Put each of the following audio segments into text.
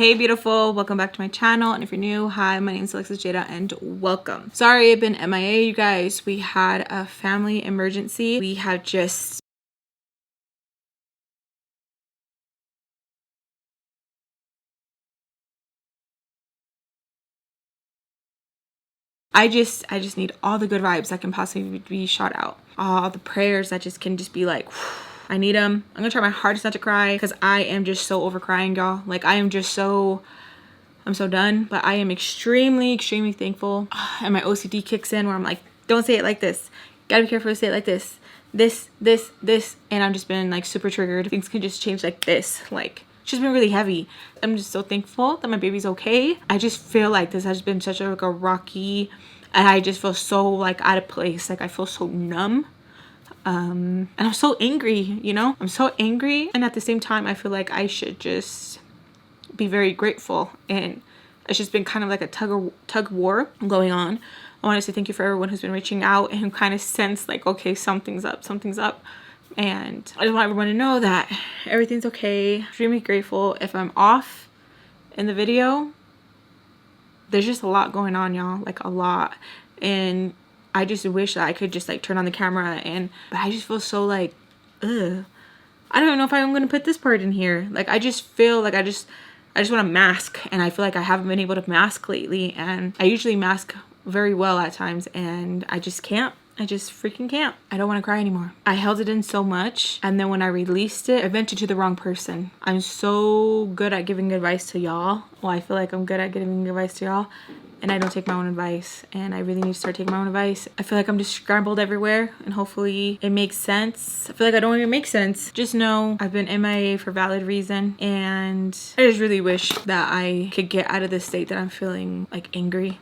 Hey beautiful, welcome back to my channel, and if you're new, hi, my name is Alexis Jayda and welcome. Sorry I've been MIA, you guys. We had a family emergency. We have just I just need all the good vibes that can possibly be shot out. All the prayers that just can just be like, I need them. I'm gonna try my hardest not to cry because I am just so over crying, y'all. Like I'm so done, but I am extremely thankful. And my OCD kicks in where I'm like, don't say it like this. Gotta be careful to say it like this. This. And I've just been like super triggered. Things can just change like this. Like, it's just been really heavy. I'm just so thankful that my baby's okay. I just feel like this has been such a rocky, and I just feel so like out of place. Like I feel so numb. And I'm so angry, you know? I'm so angry. And at the same time, I feel like I should just be very grateful, and it's just been kind of like a tug war going on. I want to say thank you for everyone who's been reaching out and who kind of sense like, okay, something's up, and I just want everyone to know that everything's okay. Extremely grateful. If I'm off in the video, there's just a lot going on, y'all, like a lot, and I just wish that I could just like turn on the camera, but I just feel so like, ugh. I don't even know if I'm gonna put this part in here. Like I just feel like I just want to mask, and I feel like I haven't been able to mask lately, and I usually mask very well at times, and I just can't. I just freaking can't. I don't want to cry anymore. I held it in so much, and then when I released it, I vented to the wrong person. I'm so good at giving advice to y'all. Well, I feel like I'm good at giving advice to y'all, and I don't take my own advice, and I really need to start taking my own advice. I feel like I'm just scrambled everywhere, and hopefully it makes sense. I feel like I don't even make sense. Just know I've been MIA for valid reason, and I just really wish that I could get out of this state that I'm feeling like angry,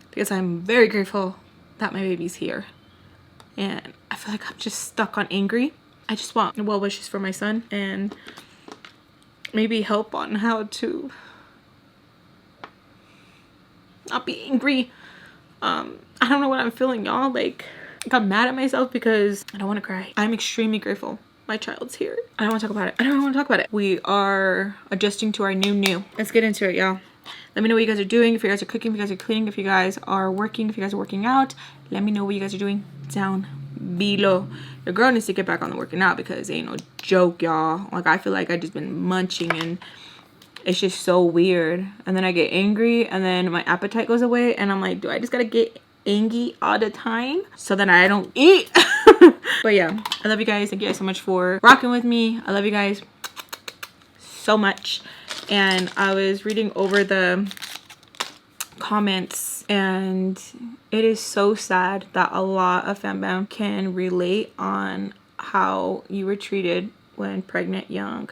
because I'm very grateful that my baby's here, and I feel like I'm just stuck on angry. I just want well wishes for my son, and maybe help on how to not be angry. I don't know what I'm feeling, y'all. Like I'm mad at myself because I don't want to cry. I'm extremely grateful my child's here. I don't want to talk about it. I don't want to talk about it. We are adjusting to our new. Let's get into it, y'all. Let me know what you guys are doing. If you guys are cooking, if you guys are cleaning, if you guys are working, if you guys are working out, let me know what you guys are doing down below. Your girl needs to get back on the working out because it ain't no joke, y'all. Like I feel like I just been munching, and it's just so weird. And then I get angry, and then my appetite goes away, and I'm like, do I just gotta get angry all the time so that I don't eat? But yeah, I love you guys. Thank you guys so much for rocking with me. I love you guys so much. And I was reading over the comments, and it is so sad that a lot of FAMBAM can relate on how you were treated when pregnant young.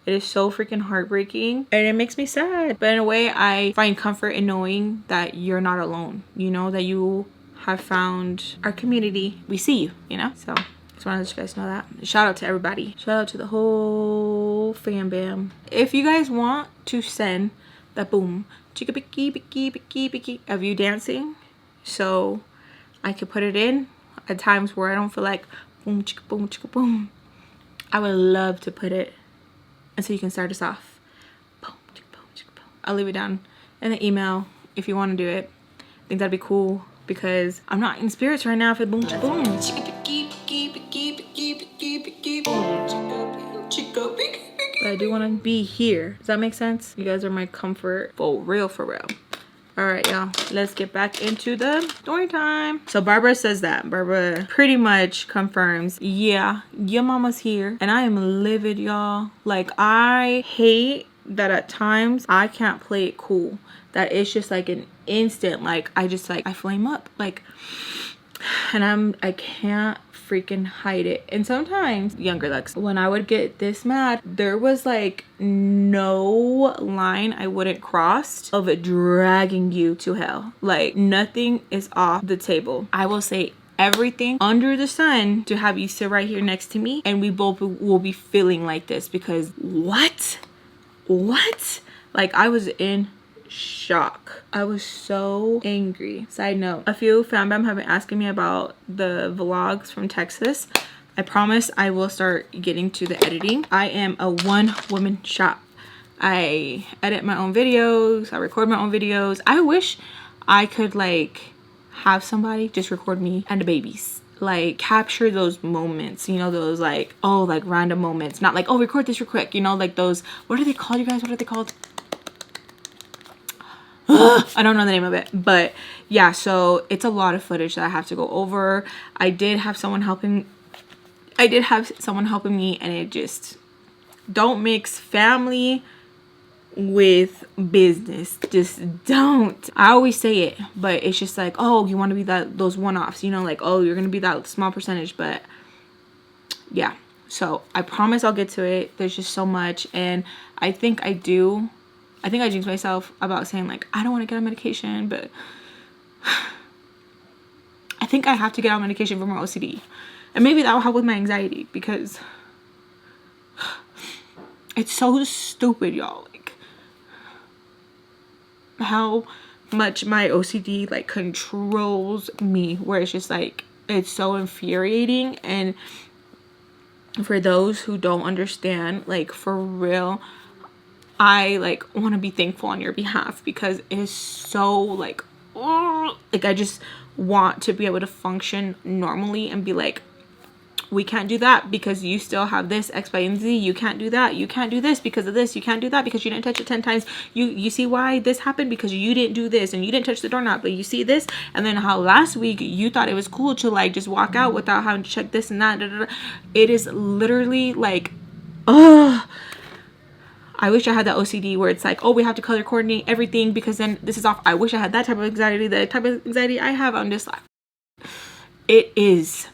It is so freaking heartbreaking, and it makes me sad. But in a way, I find comfort in knowing that you're not alone. You know, that you have found our community. We see you, you know? So just wanted to let you guys know that. Shout out to everybody. Shout out to the whole FAMBAM. If you guys want to send that boom, chicka picky of you dancing, so I could put it in at times where I don't feel like boom, chicka boom. I would love to put it, and so you can start us off. Boom, chicka boom. I'll leave it down in the email if you want to do it. I think that'd be cool because I'm not in spirits right now for boom, chicka boom. But I do want to be here. Does that make sense? You guys are my comfort. For real. All right, y'all. Let's get back into the story time. So Barbara says that. Barbara pretty much confirms, yeah, your mama's here. And I am livid, y'all. Like, I hate that at times I can't play it cool. That it's just like an instant, like, I flame up. Like, and I can't freaking hide it. And sometimes, younger Lex, when I would get this mad, there was like no line I wouldn't cross of it dragging you to hell. Like nothing is off the table. I will say everything under the sun to have you sit right here next to me, and we both will be feeling like this because what? Like I was in shock. I was so angry. Side note, a few FAMBAM have been asking me about the vlogs from Texas. I promise I will start getting to the editing. I am a one-woman shop. I edit my own videos. I record my own videos. I wish I could like have somebody just record me and the babies. Like capture those moments, you know, those like, oh, like random moments. Not like, oh, record this real quick, you know, like those, what are they called, you guys? What are they called? I don't know the name of it, but yeah, so it's a lot of footage that I have to go over. I did have someone helping me, and it just, don't mix family with business. Just don't. I always say it, but it's just like, oh, you want to be those one-offs, you know, like, oh, you're gonna be that small percentage. But yeah, so I promise I'll get to it. There's just so much, and I think I jinxed myself about saying like I don't want to get on medication, but I think I have to get on medication for my OCD, and maybe that will help with my anxiety, because it's so stupid, y'all, like how much my OCD like controls me, where it's just like, it's so infuriating. And for those who don't understand, like for real, I like want to be thankful on your behalf, because it is so like, oh, like I just want to be able to function normally and be like, we can't do that because you still have this X, Y, and Z. You can't do that. You can't do this because of this. You can't do that because you didn't touch it 10 times. You see why this happened? Because you didn't do this and you didn't touch the doorknob. But you see this, and then how last week you thought it was cool to like just walk out without having to check this and that. Da, da, da. It is literally like, ugh. I wish I had that OCD where it's like, oh, we have to color coordinate everything because then this is off. I wish I had that type of anxiety. The type of anxiety I have, I'm just like, it is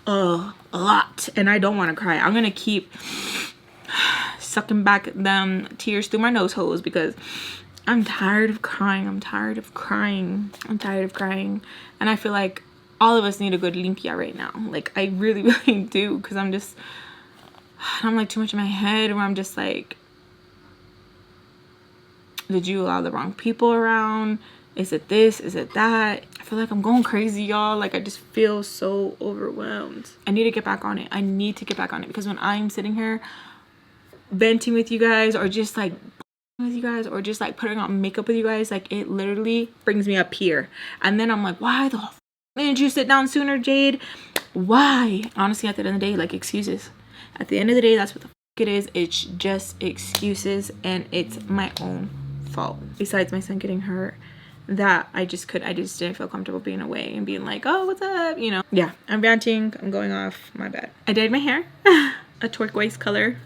a lot, and I don't want to cry. I'm gonna keep sucking back them tears through my nose holes because I'm tired of crying. I'm tired of crying. And I feel like all of us need a good limpia right now. Like I really, really do, because I'm like too much in my head where I'm just like, did you allow the wrong people around? Is it this? Is it that? I feel like I'm going crazy, y'all. Like I just feel so overwhelmed. I need to get back on it. I need to get back on it, because when I'm sitting here venting with you guys, or just like with you guys, or just like putting on makeup with you guys, like it literally brings me up here. And then I'm like, why the f didn't you sit down sooner, Jade? Why? Honestly, at the end of the day, like excuses. At the end of the day, that's what the f it is. It's just excuses, and it's my own fault. Besides my son getting hurt, that I just didn't feel comfortable being away and being like, oh, what's up, you know. Yeah, I'm ranting, I'm going off, my bad. I dyed my hair a turquoise color.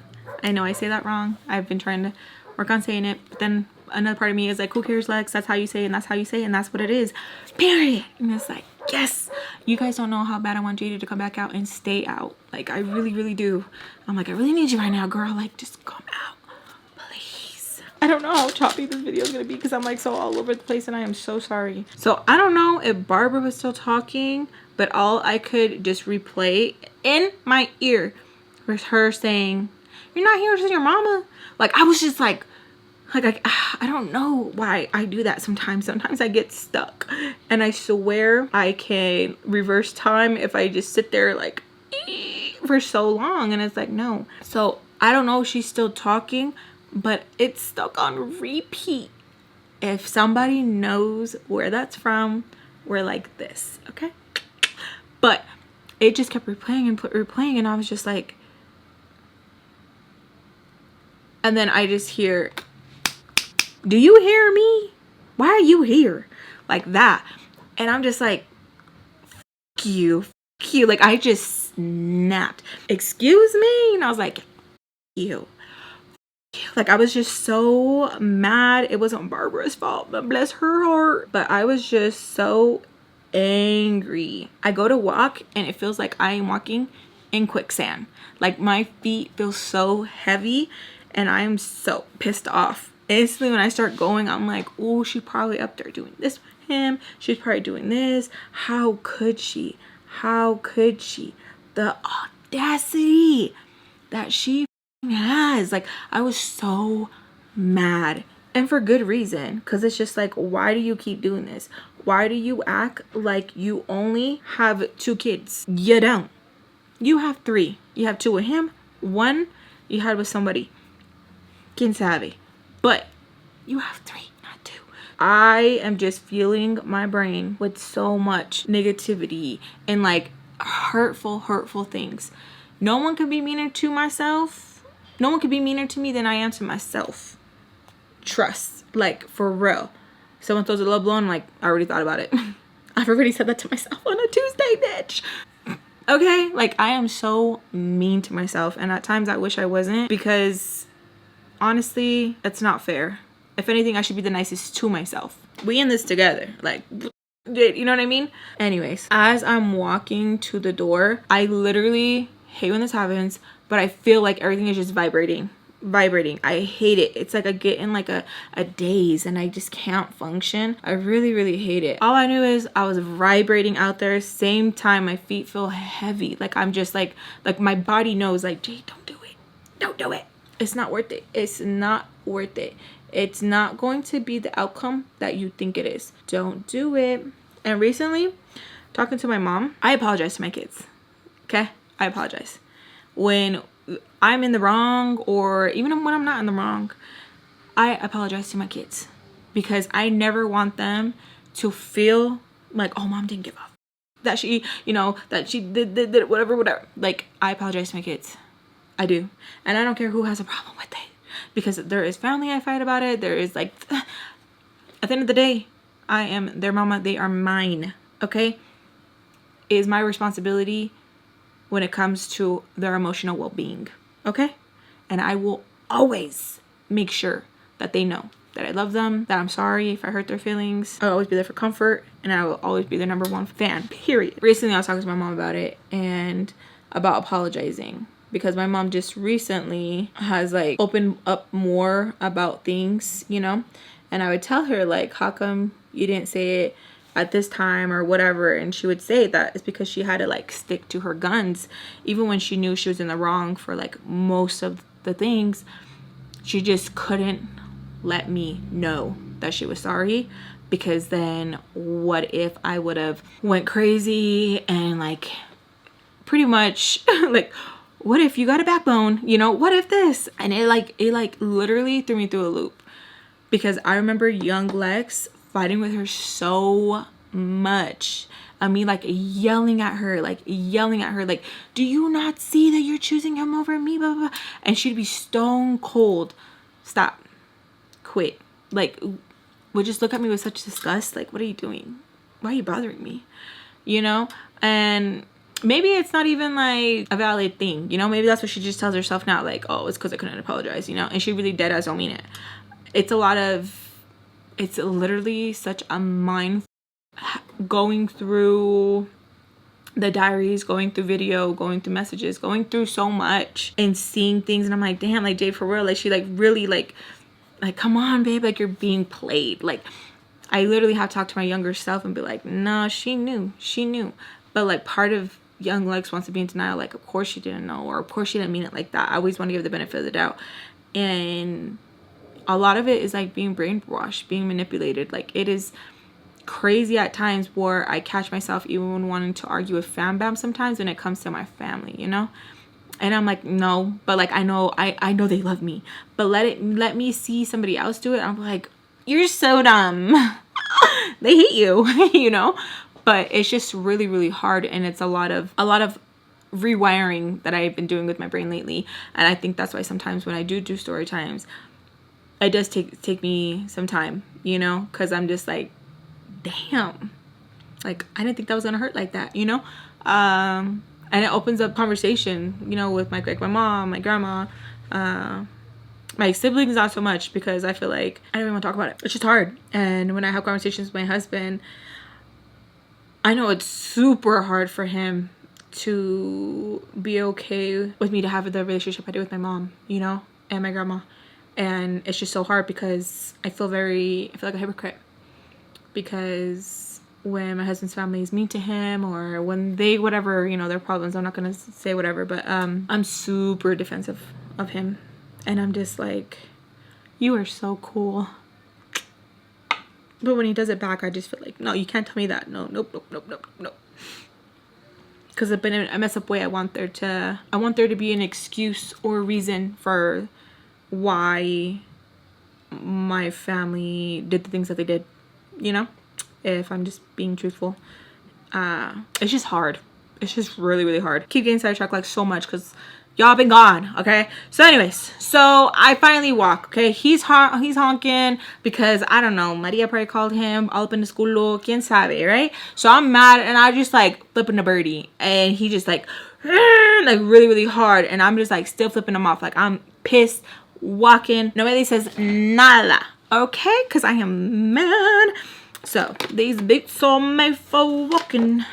I know I say that wrong. I've been trying to work on saying it, but then another part of me is like, who cares, Lex? That's how you say it, and that's how you say it, and that's what it is, period. And it's like, yes. You guys don't know how bad I want Jada to come back out and stay out. Like I really, really do. I'm like, I really need you right now, girl. Like just come out, please. I don't know how choppy this video is gonna be, because I'm like so all over the place, and I am so sorry. So I don't know if Barbara was still talking, but all I could just replay in my ear was her saying, you're not here to see your mama. Like I was just like I don't know why I do that sometimes. I get stuck, and I swear I can reverse time if I just sit there like for so long, and it's like, no. So I don't know if she's still talking, but it's stuck on repeat. If somebody knows where that's from, we're like this, okay? But it just kept replaying, and I was just like, and then I just hear, do you hear me? Why are you here? Like that. And I'm just like, fuck you. Like I just snapped. Excuse me? And I was like, you. Like I was just so mad. It wasn't Barbara's fault, but bless her heart. But I was just so angry. I go to walk, and it feels like I am walking in quicksand. Like my feet feel so heavy, and I am so pissed off. Instantly when I start going, I'm like, oh, she's probably up there doing this with him. She's probably doing this. How could she? How could she? The audacity that she has. Like I was so mad, and for good reason, because it's just like, why do you keep doing this? Why do you act like you only have 2 kids? You don't. You have 3. You have 2 with him, 1 you had with somebody. Quien sabe? but you have 3, not 2. I am just feeling my brain with so much negativity and like hurtful things. No one could be meaner to myself. No one could be meaner to me than I am to myself. Trust, like, for real. Someone throws a low blow, I'm like, I already thought about it. I've already said that to myself on a Tuesday, bitch. Okay, like, I am so mean to myself, and at times I wish I wasn't, because honestly, it's not fair. If anything, I should be the nicest to myself. We in this together, like, you know what I mean? Anyways, as I'm walking to the door, I literally hate when this happens, but I feel like everything is just vibrating. I hate it. It's like I get in like a daze and I just can't function. I really hate it. All I knew is I was vibrating out there. Same time my feet feel heavy. Like I'm just like my body knows, like, Jay, don't do it. Don't do it. It's not worth it. It's not worth it. It's not going to be the outcome that you think it is. Don't do it. And recently, talking to my mom, I apologize to my kids. Okay? I apologize. When I'm in the wrong, or even when I'm not in the wrong, I apologize to my kids, because I never want them to feel like, oh, mom didn't give up, that she, you know, that she did whatever. Like, I apologize to my kids. I do. And I don't care who has a problem with it, because there is family I fight about it. There is, like, at the end of the day, I am their mama. They are mine. Okay? It is my responsibility when it comes to their emotional well-being. Okay? And I will always make sure that they know that I love them, that I'm sorry if I hurt their feelings. I'll always be there for comfort, and I will always be their #1 fan, period. Recently, I was talking to my mom about it, and about apologizing, because my mom just recently has, like, opened up more about things, you know? And I would tell her, like, how come you didn't say it at this time or whatever? And she would say that it's because she had to, like, stick to her guns. Even when she knew she was in the wrong for, like, most of the things, she just couldn't let me know that she was sorry, because then what if I would have went crazy and, like, pretty much like, what if you got a backbone, you know, what if this? And it literally threw me through a loop, because I remember young Lex fighting with her so much. I mean, like, yelling at her, like, do you not see that you're choosing him over me, blah, blah, blah. And she'd be stone cold, stop, quit, like, would just look at me with such disgust, like, what are you doing? Why are you bothering me? You know? And maybe it's not even, like, a valid thing, you know? Maybe that's what she just tells herself now, like, oh, it's because I couldn't apologize, you know? And she really dead ass don't mean it. It's literally such a mind, going through the diaries, going through video, going through messages, going through so much and seeing things, and I'm like, damn, like, Jay, for real, like, she, like, really, like, come on, babe, like, you're being played. Like, I literally have to talk to my younger self and be like, no, she knew, but, like, part of young Lex wants to be in denial, like, of course she didn't know, or of course she didn't mean it like that. I always want to give the benefit of the doubt, and a lot of it is, like, being brainwashed, being manipulated. Like, it is crazy at times where I catch myself even wanting to argue with FAMBAM sometimes when it comes to my family, you know? And I'm like, no, but, like, I know they love me, but let me see somebody else do it. I'm like, you're so dumb. They hate you, you know? But it's just really hard, and it's a lot of rewiring that I've been doing with my brain lately. And I think that's why sometimes when I do story times, it does take me some time, you know, because I'm just like, damn, like, I didn't think that was gonna hurt like that, you know? And it opens up conversation, you know, with my mom, my grandma, my siblings, not so much, because I feel like I don't even want to talk about it. It's just hard. And when I have conversations with my husband, I know it's super hard for him to be okay with me to have the relationship I do with my mom, you know, and my grandma. And it's just so hard, because I feel like a hypocrite, because when my husband's family is mean to him, or when they, whatever, you know, their problems, I'm not gonna say whatever, but I'm super defensive of him, and I'm just like, you are so cool. But when he does it back, I just feel like, no, you can't tell me that. No, nope. Because in a messed up way, I want there to be an excuse or reason for why my family did the things that they did, you know, if I'm just being truthful. It's just hard. It's just really, really hard. Keep getting sidetracked like so much because y'all been gone, okay? So anyways, so I finally walk, okay? He's honking because, I don't know, Maria probably called him all up in the school, quien sabe, right? So I'm mad and I just like flipping the birdie and he just like really, really hard, and I'm just like still flipping him off. Like I'm pissed, walking. Nobody says nada, okay? Because I am mad. So these boots are made for walking,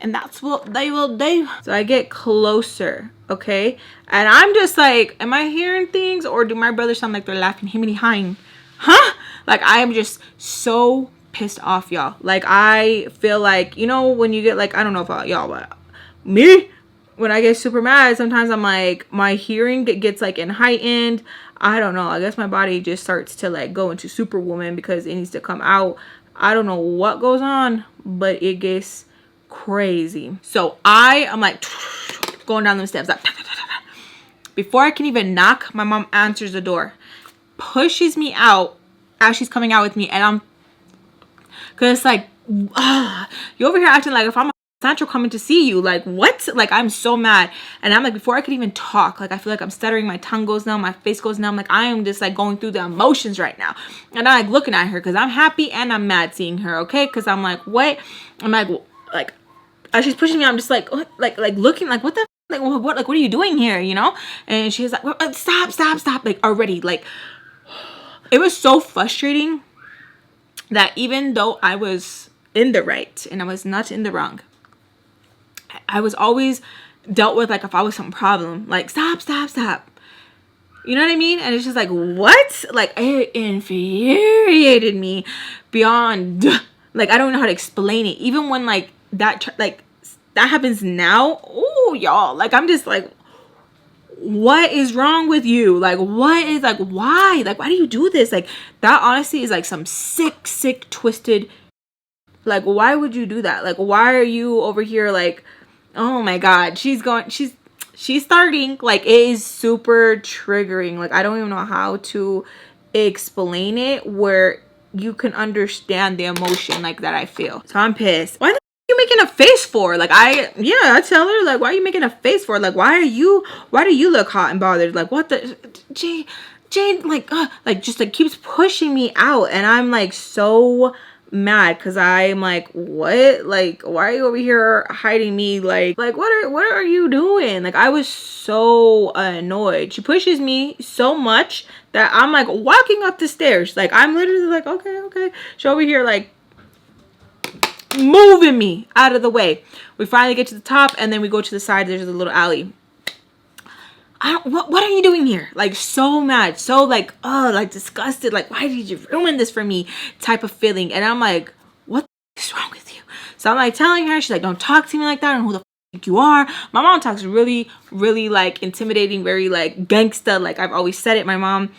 and that's what they will do. So I get closer, okay? And I'm just like, am I hearing things, or do my brothers sound like they're laughing him behind? Huh? Like I am just so pissed off, y'all. Like I feel like, you know, when you get like, I don't know if y'all, but me, when I get super mad, sometimes I'm like, my hearing gets like in heightened. I don't know. I guess my body just starts to like go into superwoman because it needs to come out. I don't know what goes on, but it gets crazy. So I'm like going down the steps. Like, before I can even knock, my mom answers the door, pushes me out as she's coming out with me, and I'm, cause it's like, you over here acting like if I'm Sancho coming to see you, like what? Like I'm so mad, and I'm like, before I could even talk, like I feel like I'm stuttering, my tongue goes numb, my face goes numb, like I am just like going through the emotions right now, and I'm like looking at her because I'm happy and I'm mad seeing her, okay? Because I'm like, what? I'm like as she's pushing me, I'm just like looking like what the like what are you doing here, you know? And she's like, stop, like already, like it was so frustrating that even though I was in the right and I was not in the wrong, I was always dealt with like if I was some problem, like stop. You know what I mean? And it's just like, what? Like it infuriated me beyond, like I don't know how to explain it. Even when like that happens now, oh y'all, like I'm just like, what is wrong with you? Like what is, like why do you do this? Like that honestly is like some sick twisted, like why would you do that? Like why are you over here like, oh my god, she's starting, like it is super triggering. Like I don't even know how to explain it where you can understand the emotion like that I feel. So I'm pissed. Why the you making a face for? Like I tell her, like, why are you making a face for? Like why do you look hot and bothered? Like what the Jane like just like keeps pushing me out, and I'm like so mad because I'm like, what? Like why are you over here hiding me? Like what are you doing? Like I was so annoyed. She pushes me so much that I'm like walking up the stairs, like I'm literally like, okay. She over here like moving me out of the way. We finally get to the top, and then we go to the side. There's a little alley. What are you doing here? Like so mad, so like, oh, like disgusted, like why did you ruin this for me type of feeling. And I'm like, what is wrong with you? So I'm like telling her, she's like, don't talk to me like that, and who the f you are. My mom talks really like intimidating, very like gangsta. Like I've always said it. My mom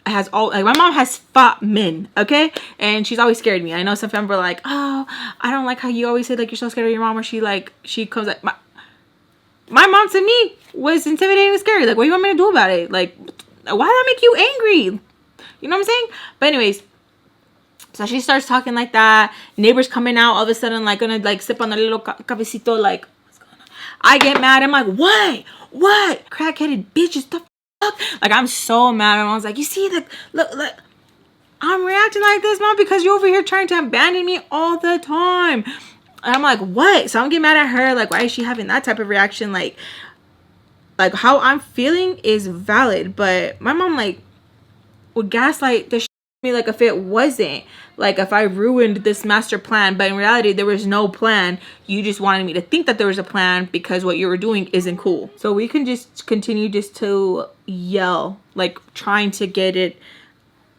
has fought men, okay? And she's always scared me. I know some people are like, oh, I don't like how you always say like you're so scared of your mom, or she comes like my mom to me was intimidating and scary. Like, what do you want me to do about it? Like, why did that make you angry? You know what I'm saying? But anyways, so she starts talking like that. Neighbors coming out all of a sudden, like, gonna, like, sip on the little cafecito, like, what's going on? I get mad. I'm like, what? Crackheaded bitches, the fuck? Like, I'm so mad. And I was like, you see, like, look, I'm reacting like this, mom, because you're over here trying to abandon me all the time. And I'm like, what? So I'm getting mad at her. Like, why is she having that type of reaction? Like how I'm feeling is valid, but my mom like would gaslight the shit out of me like if it wasn't, like if I ruined this master plan. But in reality, there was no plan. You just wanted me to think that there was a plan because what you were doing isn't cool. So we can just continue just to yell, like trying to get it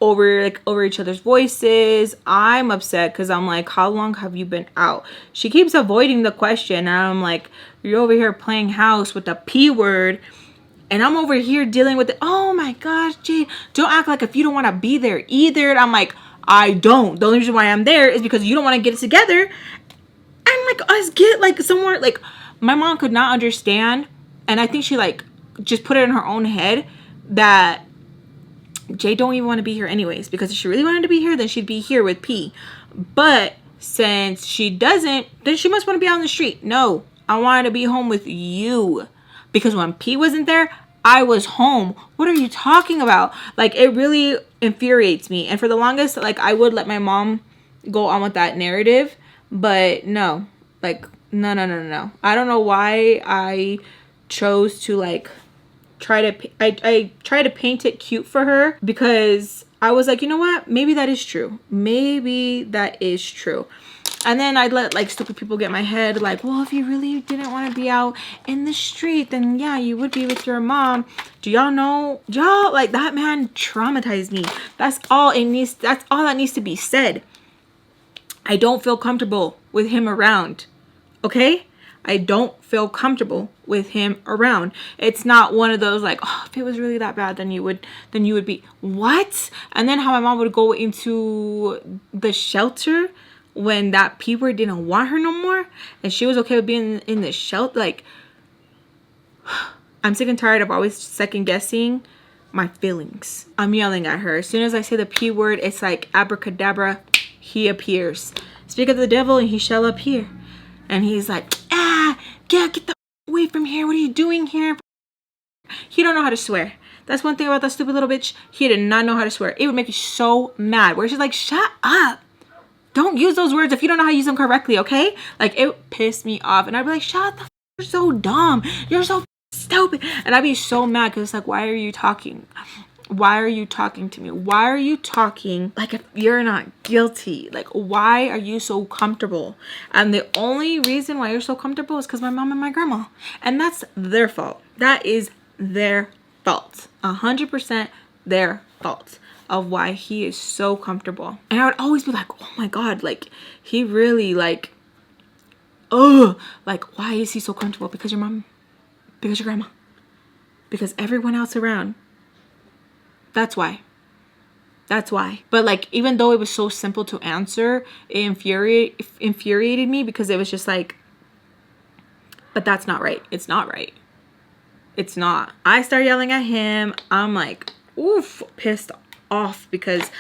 over each other's voices. I'm upset because I'm like, how long have you been out? She keeps avoiding the question, and I'm like, you're over here playing house with the P word, and I'm over here dealing with it. Oh my gosh, Jade, don't act like if you don't want to be there either. And I'm like, I don't. The only reason why I'm there is because you don't want to get it together and like us get like somewhere. Like my mom could not understand, and I think she like just put it in her own head that Jay don't even want to be here anyways, because if she really wanted to be here, then she'd be here with P. But since she doesn't, then she must want to be out on the street. No, I wanted to be home with you, because when P wasn't there, I was home. What are you talking about? Like, it really infuriates me. And for the longest, like, I would let my mom go on with that narrative, but no, like, no. I don't know why I chose to, like, I try to paint it cute for her, because I was like, you know what? Maybe that is true. Maybe that is true. And then I'd let, like, stupid people get my head, like, well, if you really didn't want to be out in the street, then yeah, you would be with your mom. Do y'all know? Y'all, like, that man traumatized me. That's all that needs to be said. I don't feel comfortable with him around. Okay? I don't feel comfortable with him around. It's not one of those, like, oh, if it was really that bad, then you would be, what? And then how my mom would go into the shelter when that P word didn't want her no more, and she was okay with being in the shelter. Like, I'm sick and tired of always second guessing my feelings. I'm yelling at her. As soon as I say the P word, it's like abracadabra, he appears. Speak of the devil and he shall appear. And he's like, get the away from here. What are you doing here? He don't know how to swear. That's one thing about that stupid little bitch. He did not know how to swear. It would make you so mad. Where she's like, shut up. Don't use those words if you don't know how to use them correctly, okay? Like, it pissed me off. And I'd be like, shut the f, you're so dumb. You're so stupid. And I'd be so mad, because it's like, why are you talking? Why are you talking to me? Why are you talking like if you're not guilty? Like, why are you so comfortable? And the only reason why you're so comfortable is because my mom and my grandma. And that's their fault. That is their fault. 100% their fault of why he is so comfortable. And I would always be like, oh my God, like, he really, like, oh, like, why is he so comfortable? Because your mom, because your grandma, because everyone else around. That's why. That's why. But, like, even though it was so simple to answer, it infuriated me, because it was just like, but that's not right. It's not right. It's not. I start yelling at him. I'm like, oof, pissed off, because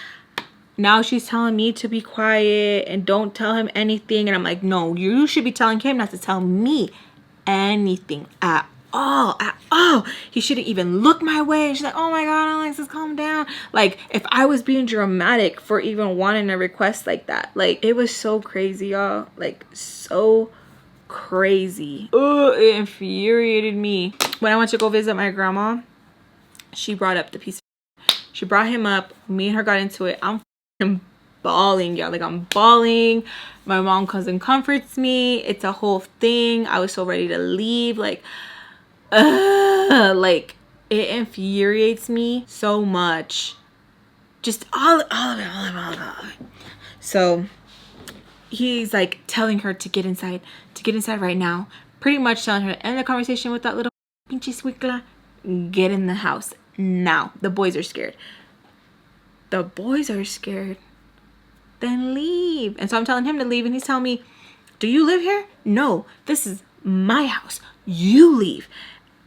now she's telling me to be quiet and don't tell him anything. And I'm like, no, you should be telling him not to tell me anything at all. He shouldn't even look my way. She's like, oh my God, Alexis, calm down. Like, if I was being dramatic for even wanting a request like that, like, it was so crazy, y'all. Like, so crazy. It infuriated me. When I went to go visit my grandma, she brought up the piece. She brought him up. Me and her got into it. I'm bawling, y'all. Like, I'm bawling. My mom comes and comforts me. It's a whole thing. I was so ready to leave. Like, like, it infuriates me so much. Just all of it. So he's like telling her to get inside right now. Pretty much telling her to end the conversation with that little pinchy squinkla. Get in the house now. The boys are scared. The boys are scared. Then leave. And so I'm telling him to leave, and he's telling me, do you live here? No, this is my house. You leave.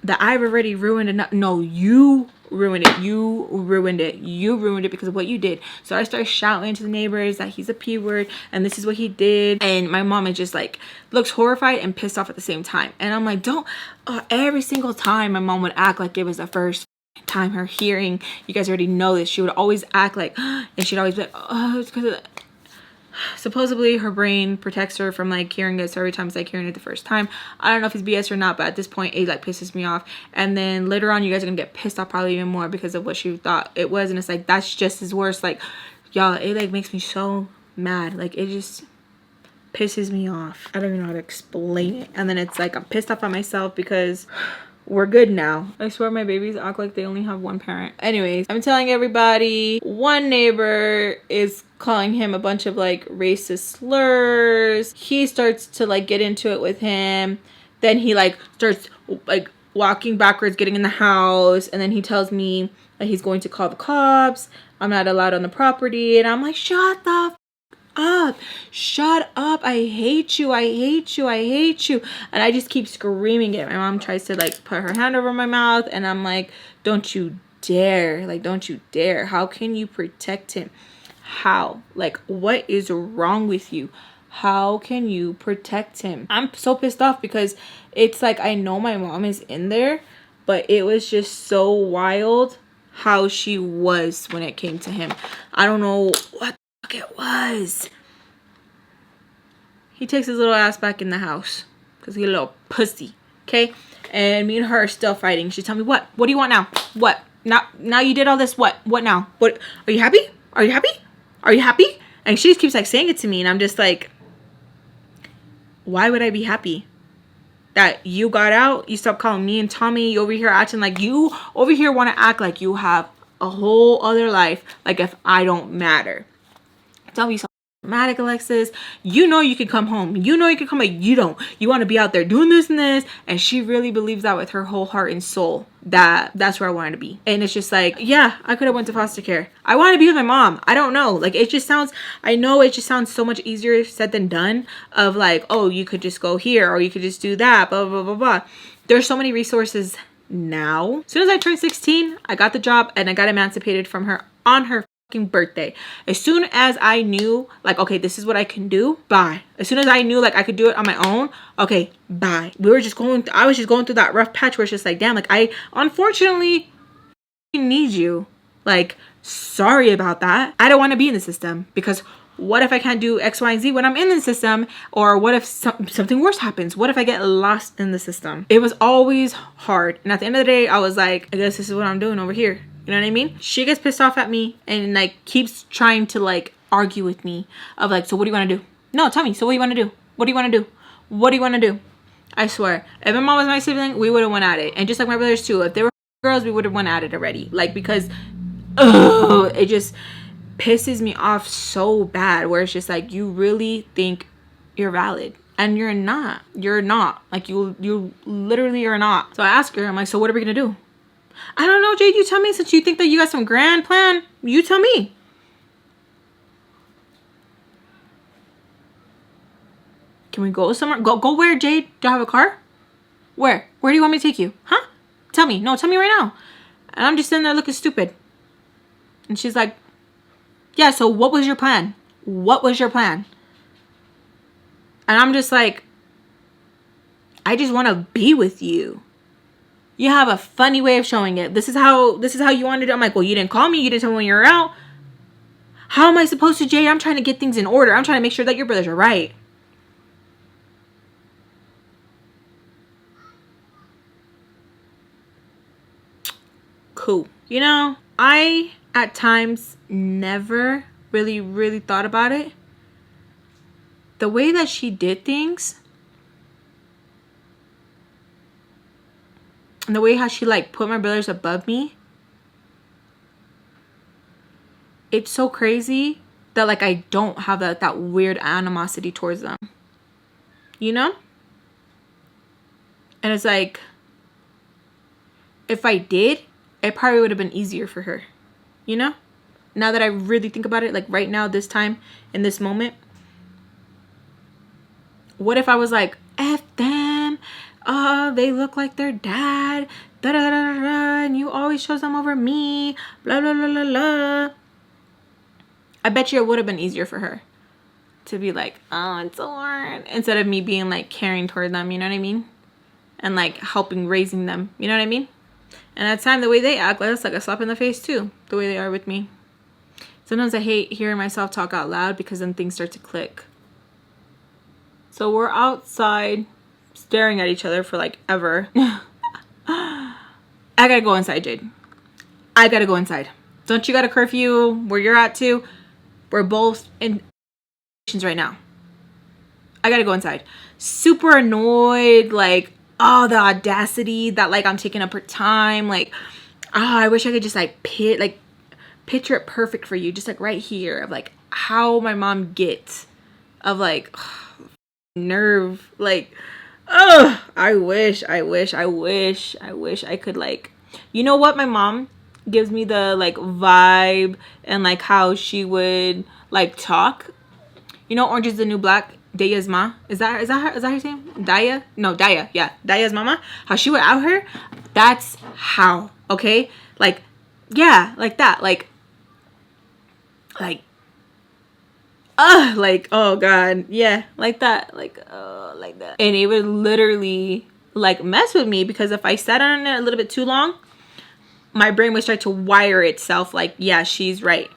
That I've already ruined enough. No, you ruined it. You ruined it. You ruined it because of what you did. So I start shouting to the neighbors that he's a P word and this is what he did. And my mom is just like, looks horrified and pissed off at the same time. And I'm like, don't, every single time my mom would act like it was the first time her hearing, you guys already know this, she would always act like, and she'd always be like, oh, it's because of that. Supposedly her brain protects her from like hearing it every time it's like hearing it the first time. I don't know if it's BS or not, but at this point it like pisses me off. And then later on you guys are gonna get pissed off probably even more because of what she thought it was. And it's like, that's just as worse. Like, y'all, it like makes me so mad. Like, it just pisses me off. I don't even know how to explain it. And then it's like I'm pissed off at myself because we're good now. I swear my babies act like they only have one parent. Anyways, I'm telling everybody, one neighbor is calling him a bunch of like racist slurs. He starts to like get into it with him. Then he like starts like walking backwards, getting in the house. And then he tells me that he's going to call the cops. I'm not allowed on the property. And I'm like, shut the f up. Shut up. I hate you. I hate you. I hate you. And I just keep screaming it. My mom tries to like put her hand over my mouth. And I'm like, don't you dare? Like, don't you dare. How can you protect him? How? Like, what is wrong with you? How can you protect him? I'm so pissed off because it's like, I know my mom is in there, but it was just so wild how she was when it came to him. I don't know what the fuck it was. He takes his little ass back in the house because he's a little pussy, okay? And me and her are still fighting. She tell me, what? What do you want now? What? Now you did all this. What? What now? What? Are you happy? Are you happy? Are you happy? And she just keeps like saying it to me, and I'm just like, why would I be happy? That you got out, you stopped calling me and Tommy, you over here acting like you over here want to act like you have a whole other life, like if I don't matter. Tell me something dramatic, Alexis. You know you can come home. You know you can come, but you don't. You want to be out there doing this and this. And she really believes that with her whole heart and soul, that that's where I wanted to be. And it's just like, yeah, I could have went to foster care. I want to be with my mom. I don't know. Like, it just sounds, I know it just sounds so much easier said than done, of like, oh, you could just go here or you could just do that, blah, blah, blah, blah. There's so many resources now. As soon as I turned 16, I got the job and I got emancipated from her on her birthday. As soon as I knew, like, okay, this is what I can do, bye. As soon as I knew like I could do it on my own, okay, bye. I was just going through that rough patch where it's just like, damn, like, I unfortunately need you. Like, sorry about that. I don't want to be in the system, because what if I can't do X, Y, and Z when I'm in the system? Or what if something worse happens? What if I get lost in the system? It was always hard. And at the end of the day, I was like, I guess this is what I'm doing over here. You know what I mean? She gets pissed off at me and like keeps trying to like argue with me of like, so what do you want to do? No, tell me. So what do you want to do? What do you want to do? What do you want to do? I swear, if my mom was my sibling, we would have went at it. And just like my brothers too, if they were girls, we would have went at it already. Like, because it just pisses me off so bad, where it's just like, you really think you're valid. And you're not. You're not. Like, you literally are not. So I ask her, I'm like, so what are we gonna do? I don't know, Jade, you tell me, since you think that you got some grand plan, you tell me. Can we go somewhere? Go where, Jade? Do I have a car? Where? Where do you want me to take you? Huh? Tell me. No, tell me right now. And I'm just sitting there looking stupid. And she's like, yeah, so what was your plan? What was your plan? And I'm just like, I just want to be with you. You have a funny way of showing it. This is how you wanted it. I'm like, well, you didn't call me. You didn't tell me when you were out. How am I supposed to, Jay? I'm trying to get things in order. I'm trying to make sure that your brothers are right. Cool. You know, I, at times, never really thought about it. The way that she did things, and the way how she like put my brothers above me, it's so crazy that like I don't have that weird animosity towards them, you know? And it's like, if I did, it probably would have been easier for her, you know? Now that I really think about it, like right now, this time, in this moment, what if I was like, F them, they look like their dad, da da da da, and you always chose them over me, blah blah blah blah blah. I bet you it would have been easier for her to be like, oh, it's so hard, instead of me being like caring toward them, you know what I mean? And like helping raising them, you know what I mean? And at the time, the way they act, like, that's like a slap in the face too, the way they are with me. Sometimes I hate hearing myself talk out loud, because then things start to click. So we're outside staring at each other for like ever. I gotta go inside, Jade. I gotta go inside. Don't you got a curfew where you're at too? We're both in right now. I gotta go inside. Super annoyed, like, oh, the audacity that like I'm taking up her time. Like, oh, I wish I could just like picture it perfect for you, just like right here, of like how my mom gets, of like nerve, like, oh, I wish I could, like, you know what, my mom gives me the like vibe, and like how she would like talk, you know, Orange is the New Black, Daya's ma, is that her name? Daya? No, yeah, Daya's mama, how she would out her, that's how, okay, like Yeah, like that. Like, oh God. Yeah, like that. Like that. And it would literally like mess with me, because if I sat on it a little bit too long, my brain would start to wire itself like, yeah, she's right.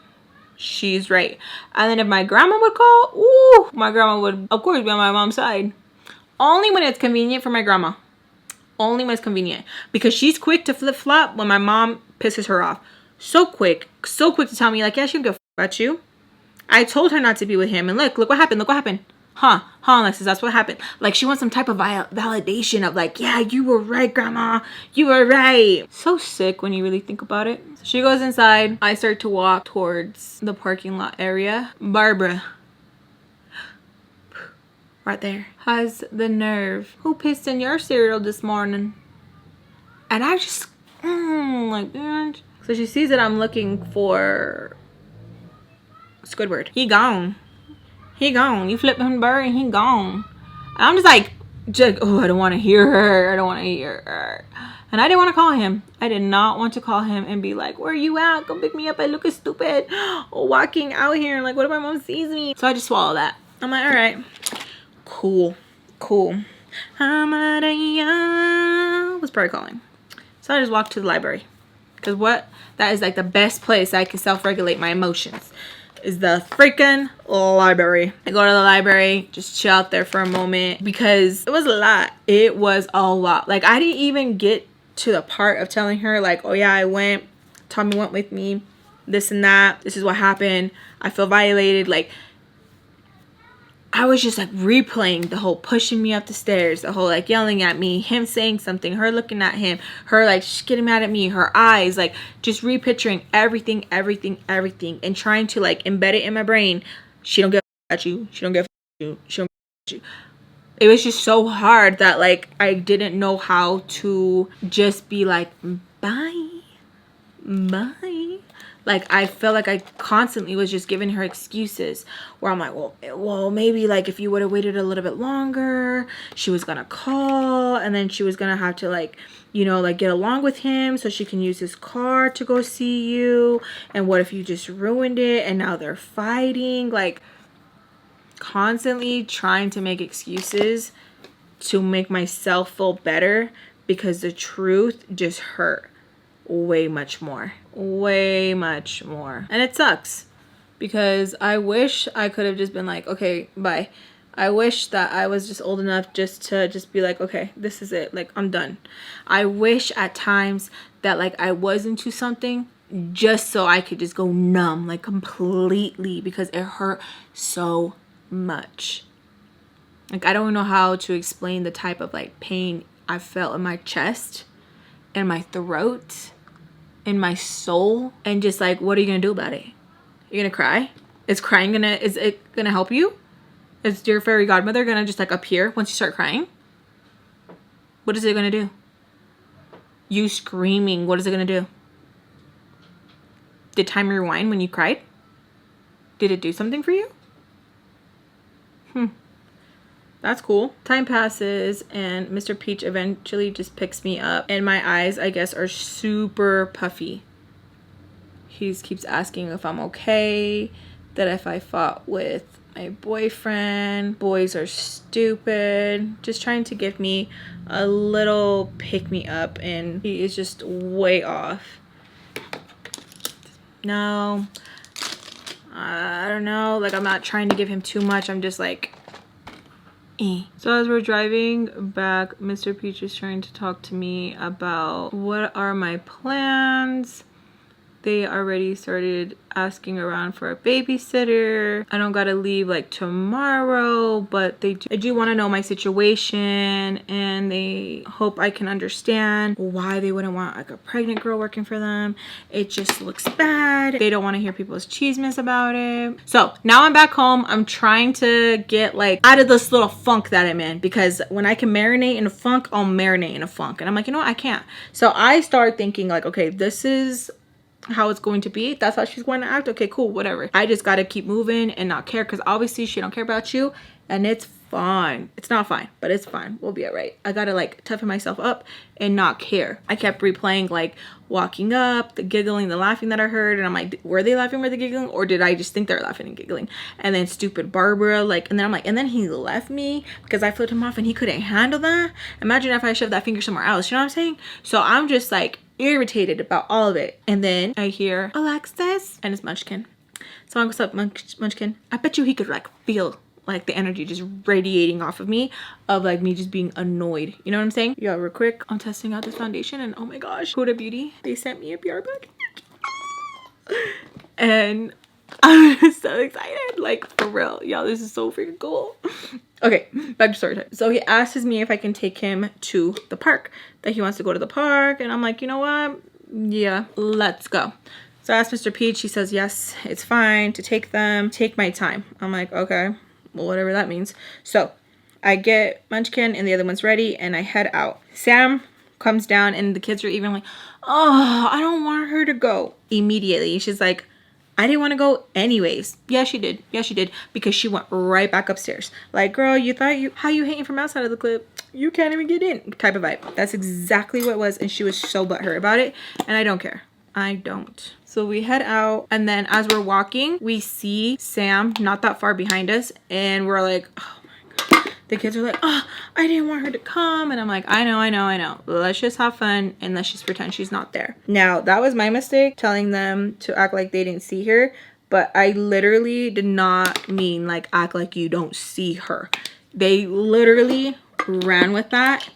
She's right. And then if my grandma would call, ooh, my grandma would, of course, be on my mom's side. Only when it's convenient for my grandma. Only when it's convenient. Because she's quick to flip-flop when my mom pisses her off. So quick to tell me, like, yeah, she don't give a f about you. I told her not to be with him. And look what happened. Look what happened. Huh, Alexis, that's what happened. Like, she wants some type of validation of like, yeah, you were right, grandma. You were right. So sick when you really think about it. So she goes inside. I start to walk towards the parking lot area. Barbara, right there, has the nerve. Who pissed in your cereal this morning? And I just, like, bitch. So she sees that I'm looking for Squidward. He gone. He gone. You flip him bird and he gone. And I'm just like, oh, I don't want to hear her. I don't want to hear her. And I didn't want to call him. I did not want to call him and be like, where are you at? Come pick me up. I look stupid walking out here. Like, what if my mom sees me? So I just swallow that. I'm like, all right. Cool. Was probably calling. So I just walked to the library. Because that is like the best place I can self-regulate my emotions. Is the freaking library. I go to the library, just chill out there for a moment, because it was a lot. It was a lot. Like, I didn't even get to the part of telling her like, oh yeah, I went, Tommy went with me, this and that, this is what happened, I feel violated. Like, I was just like replaying the whole pushing me up the stairs, the whole like yelling at me, him saying something, her looking at him, her like getting mad at me, her eyes, like just repicturing everything, and trying to like embed it in my brain. She don't give a at you. She don't give a you. She don't give a you. It was just so hard that like I didn't know how to just be like, bye. Like, I felt like I constantly was just giving her excuses where I'm like, well, maybe like if you would have waited a little bit longer, she was gonna call, and then she was gonna have to like, you know, like get along with him so she can use his car to go see you. And what if you just ruined it and now they're fighting? Like, constantly trying to make excuses to make myself feel better, because the truth just hurt way much more. And it sucks, because I wish I could have just been like, okay, bye. I wish that I was just old enough just to just be like, okay, this is it, like, I'm done. I wish at times that like I was into something just so I could just go numb, like completely, because it hurt so much. Like, I don't know how to explain the type of like pain I felt in my chest, in my throat, in my soul. And just like, what are you gonna do about it? You're gonna cry? Is it gonna help you? Is your fairy godmother gonna just like appear once you start crying? What is it gonna do? You screaming, what is it gonna do? Did time rewind when you cried? Did it do something for you? That's cool. Time passes and Mr. Peach eventually just picks me up, and my eyes, I guess, are super puffy. He keeps asking if I'm okay, that if I fought with my boyfriend, boys are stupid, just trying to give me a little pick me up, and he is just way off. No, I don't know, like, I'm not trying to give him too much, I'm just like, So as we're driving back, Mr. Peach is trying to talk to me about what are my plans. They already started asking around for a babysitter. I don't gotta leave like tomorrow, but they do want to know my situation, and they hope I can understand why they wouldn't want like a pregnant girl working for them. It just looks bad. They don't want to hear people's chismes about it. So now I'm back home. I'm trying to get like out of this little funk that I'm in, because when I can marinate in a funk, I'll marinate in a funk. And I'm like, you know what? I can't. So I start thinking like, okay, this is how it's going to be. That's how she's going to act. Okay, cool, whatever. I just gotta keep moving and not care, because obviously she don't care about you, and it's fine. It's not fine, but it's fine. We'll be all right. I gotta like toughen myself up and not care. I kept replaying like walking up, the giggling, the laughing that I heard, and I'm like, were they laughing, were they giggling, or did I just think they're laughing and giggling? And then stupid Barbara, like, and then I'm like, and then he left me because I flipped him off and he couldn't handle that. Imagine if I shoved that finger somewhere else, you know what I'm saying? So I'm just like irritated about all of it. And then I hear Alexis and it's Munchkin. So I'm, what's up, Munchkin? I bet you he could like feel like the energy just radiating off of me of like me just being annoyed. You know what I'm saying? Yeah, real quick, I'm testing out this foundation and oh my gosh, Beaute Beauty, they sent me a PR book. And I'm so excited, like for real. Y'all, this is so freaking cool. Okay, back to story time. So he asks me if I can take him to the park, that he wants to go to the park. And I'm like, you know what? Yeah, let's go. So I asked Mr. Peach, he says, yes, it's fine to take them. Take my time. I'm like, okay. Well, whatever that means. So I get Munchkin and the other one's ready and I head out. Sam comes down and the kids are even like, oh, I don't want her to go. Immediately she's like, I didn't want to go anyways. Yeah, she did. Yeah, she did. Because she went right back upstairs. Like, girl, you thought how you hating from outside of the clip? You can't even get in type of vibe. That's exactly what it was. And she was so butthurt about it. And I don't care. I don't. So we head out and then as we're walking, we see Sam not that far behind us and we're like, oh my God. The kids are like, oh, I didn't want her to come. And I'm like, I know. Let's just have fun and let's just pretend she's not there. Now, that was my mistake, telling them to act like they didn't see her. But I literally did not mean like act like you don't see her. They literally ran with that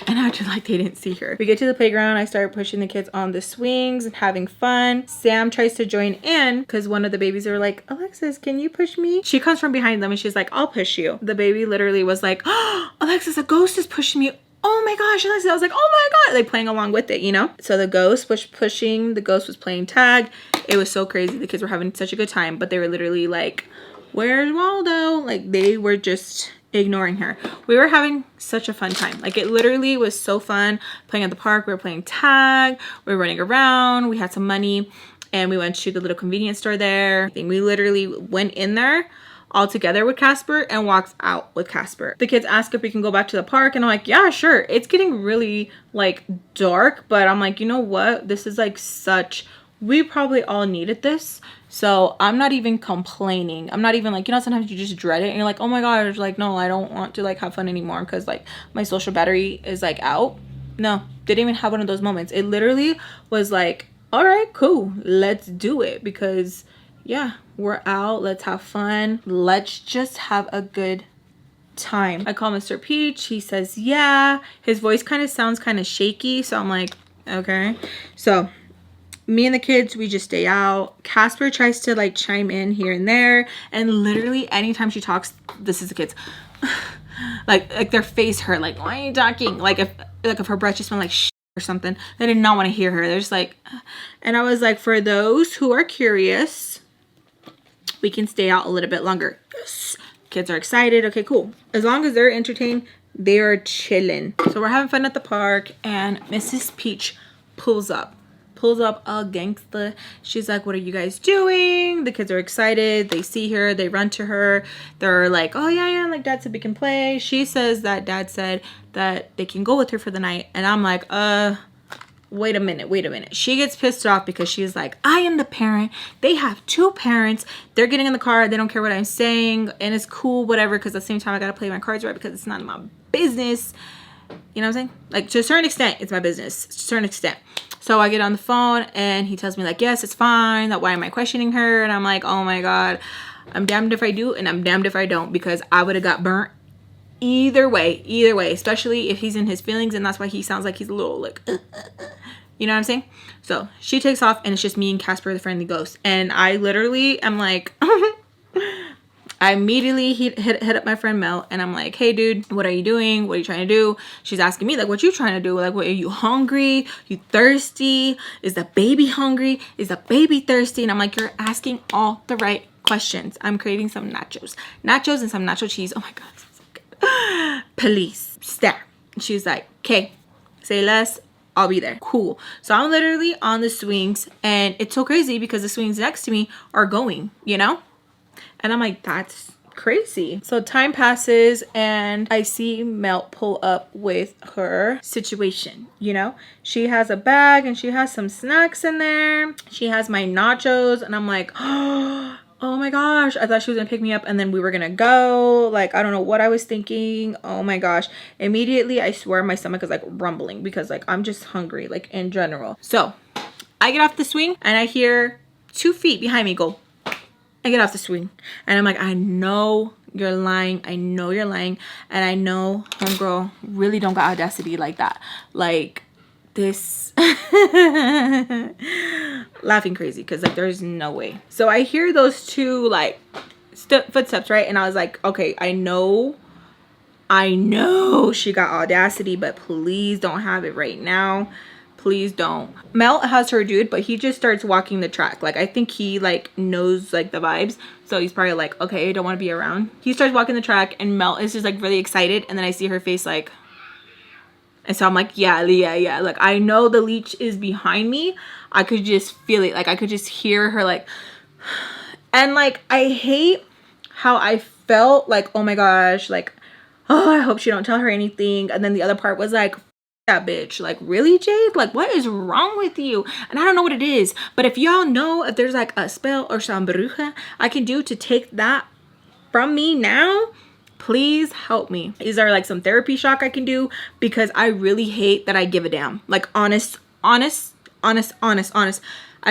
and acted like they didn't see her. We get to the playground. I start pushing the kids on the swings and having fun. Sam tries to join in because one of the babies are like, Alexis, can you push me? She comes from behind them and she's like, I'll push you. The baby literally was like, oh, Alexis, a ghost is pushing me. Oh my gosh, Alexis. I was like, oh my God. Like playing along with it, you know? So the ghost was pushing. The ghost was playing tag. It was so crazy. The kids were having such a good time, but they were literally like, where's Waldo? Like they were just ignoring her. We were having such a fun time. Like it literally was so fun playing at the park. We were playing tag, we were running around, we had some money and we went to the little convenience store there. We literally went in there all together with Casper and walked out with Casper. The kids ask if we can go back to the park and I'm like, yeah, sure. It's getting really like dark, but I'm like, you know what? This is like such, we probably all needed this. So I'm not even complaining. I'm not even like, you know, sometimes you just dread it and you're like, oh my gosh, like, no, I don't want to like have fun anymore because like my social battery is like out. No, didn't even have one of those moments. It literally was like, all right, cool, let's do it because yeah, we're out. Let's have fun. Let's just have a good time. I call Mr. Peach. He says, yeah. His voice kind of sounds kind of shaky. So I'm like, okay. So me and the kids, we just stay out. Casper tries to like chime in here and there. And literally anytime she talks, this is the kids. like their face hurt. Like, why are you talking? Like if her breath just smelled like shit or something. They did not want to hear her. They're just like, and I was like, for those who are curious, we can stay out a little bit longer. Yes. Kids are excited. Okay, cool. As long as they're entertained, they are chilling. So we're having fun at the park and Mrs. Peach pulls up all gangsta. She's like, what are you guys doing? The kids are excited. They see her. They run to her. They're like, oh yeah, like Dad said we can play. She says that Dad said that they can go with her for the night. And I'm like, wait a minute. She gets pissed off because she's like, I am the parent. They have two parents. They're getting in the car. They don't care what I'm saying. And it's cool, whatever. Because at the same time, I got to play my cards right because it's not my business. You know what I'm saying? Like, to a certain extent, it's my business. To a certain extent. So I get on the phone and he tells me like, yes, it's fine. That why am I questioning her? And I'm like, oh my God, I'm damned if I do and I'm damned if I don't, because I would have got burnt either way, especially if he's in his feelings. And that's why he sounds like he's a little like, you know what I'm saying? So she takes off and it's just me and Casper, the friendly ghost. And I literally am like, I immediately hit up my friend Mel and I'm like, hey dude, what are you doing? What are you trying to do? She's asking me like, what you trying to do? Like, what, are you hungry? You thirsty? Is the baby hungry? Is the baby thirsty? And I'm like, you're asking all the right questions. I'm craving some nachos and some nacho cheese. Oh my God, this is so good. Police, stare. She's like, okay, say less. I'll be there. Cool. So I'm literally on the swings and it's so crazy because the swings next to me are going, you know? And I'm like, that's crazy. So time passes and I see Mel pull up with her situation. You know, she has a bag and she has some snacks in there. She has my nachos and I'm like, oh my gosh, I thought she was gonna pick me up and then we were gonna go. Like, I don't know what I was thinking. Oh my gosh. Immediately, I swear my stomach is like rumbling because like I'm just hungry, like in general. So I get off the swing and I hear 2 feet behind me go. I get off the swing and I'm like, I know you're lying. I know you're lying. And I know homegirl really don't got audacity like that. Like this laughing crazy because like there's no way. So I hear those 2 like footsteps, right? And I was like, okay, I know she got audacity, but please don't have it right now. Please don't. Mel has her dude, but he just starts walking the track. Like, I think he like knows like the vibes. So he's probably like, okay, I don't want to be around. He starts walking the track and Mel is just like really excited. And then I see her face like, and so I'm like, yeah. Like, I know the leech is behind me. I could just feel it. Like, I could just hear her like, and like, I hate how I felt like, oh my gosh, like, oh, I hope she don't tell her anything. And then the other part was like, that bitch, like, really, Jade? Like, what is wrong with you? And I don't know what it is, but if y'all know if there's like a spell or some bruja I can do to take that from me now, please help me. Is there like some therapy shock I can do? Because I really hate that I give a damn. Like, honest. I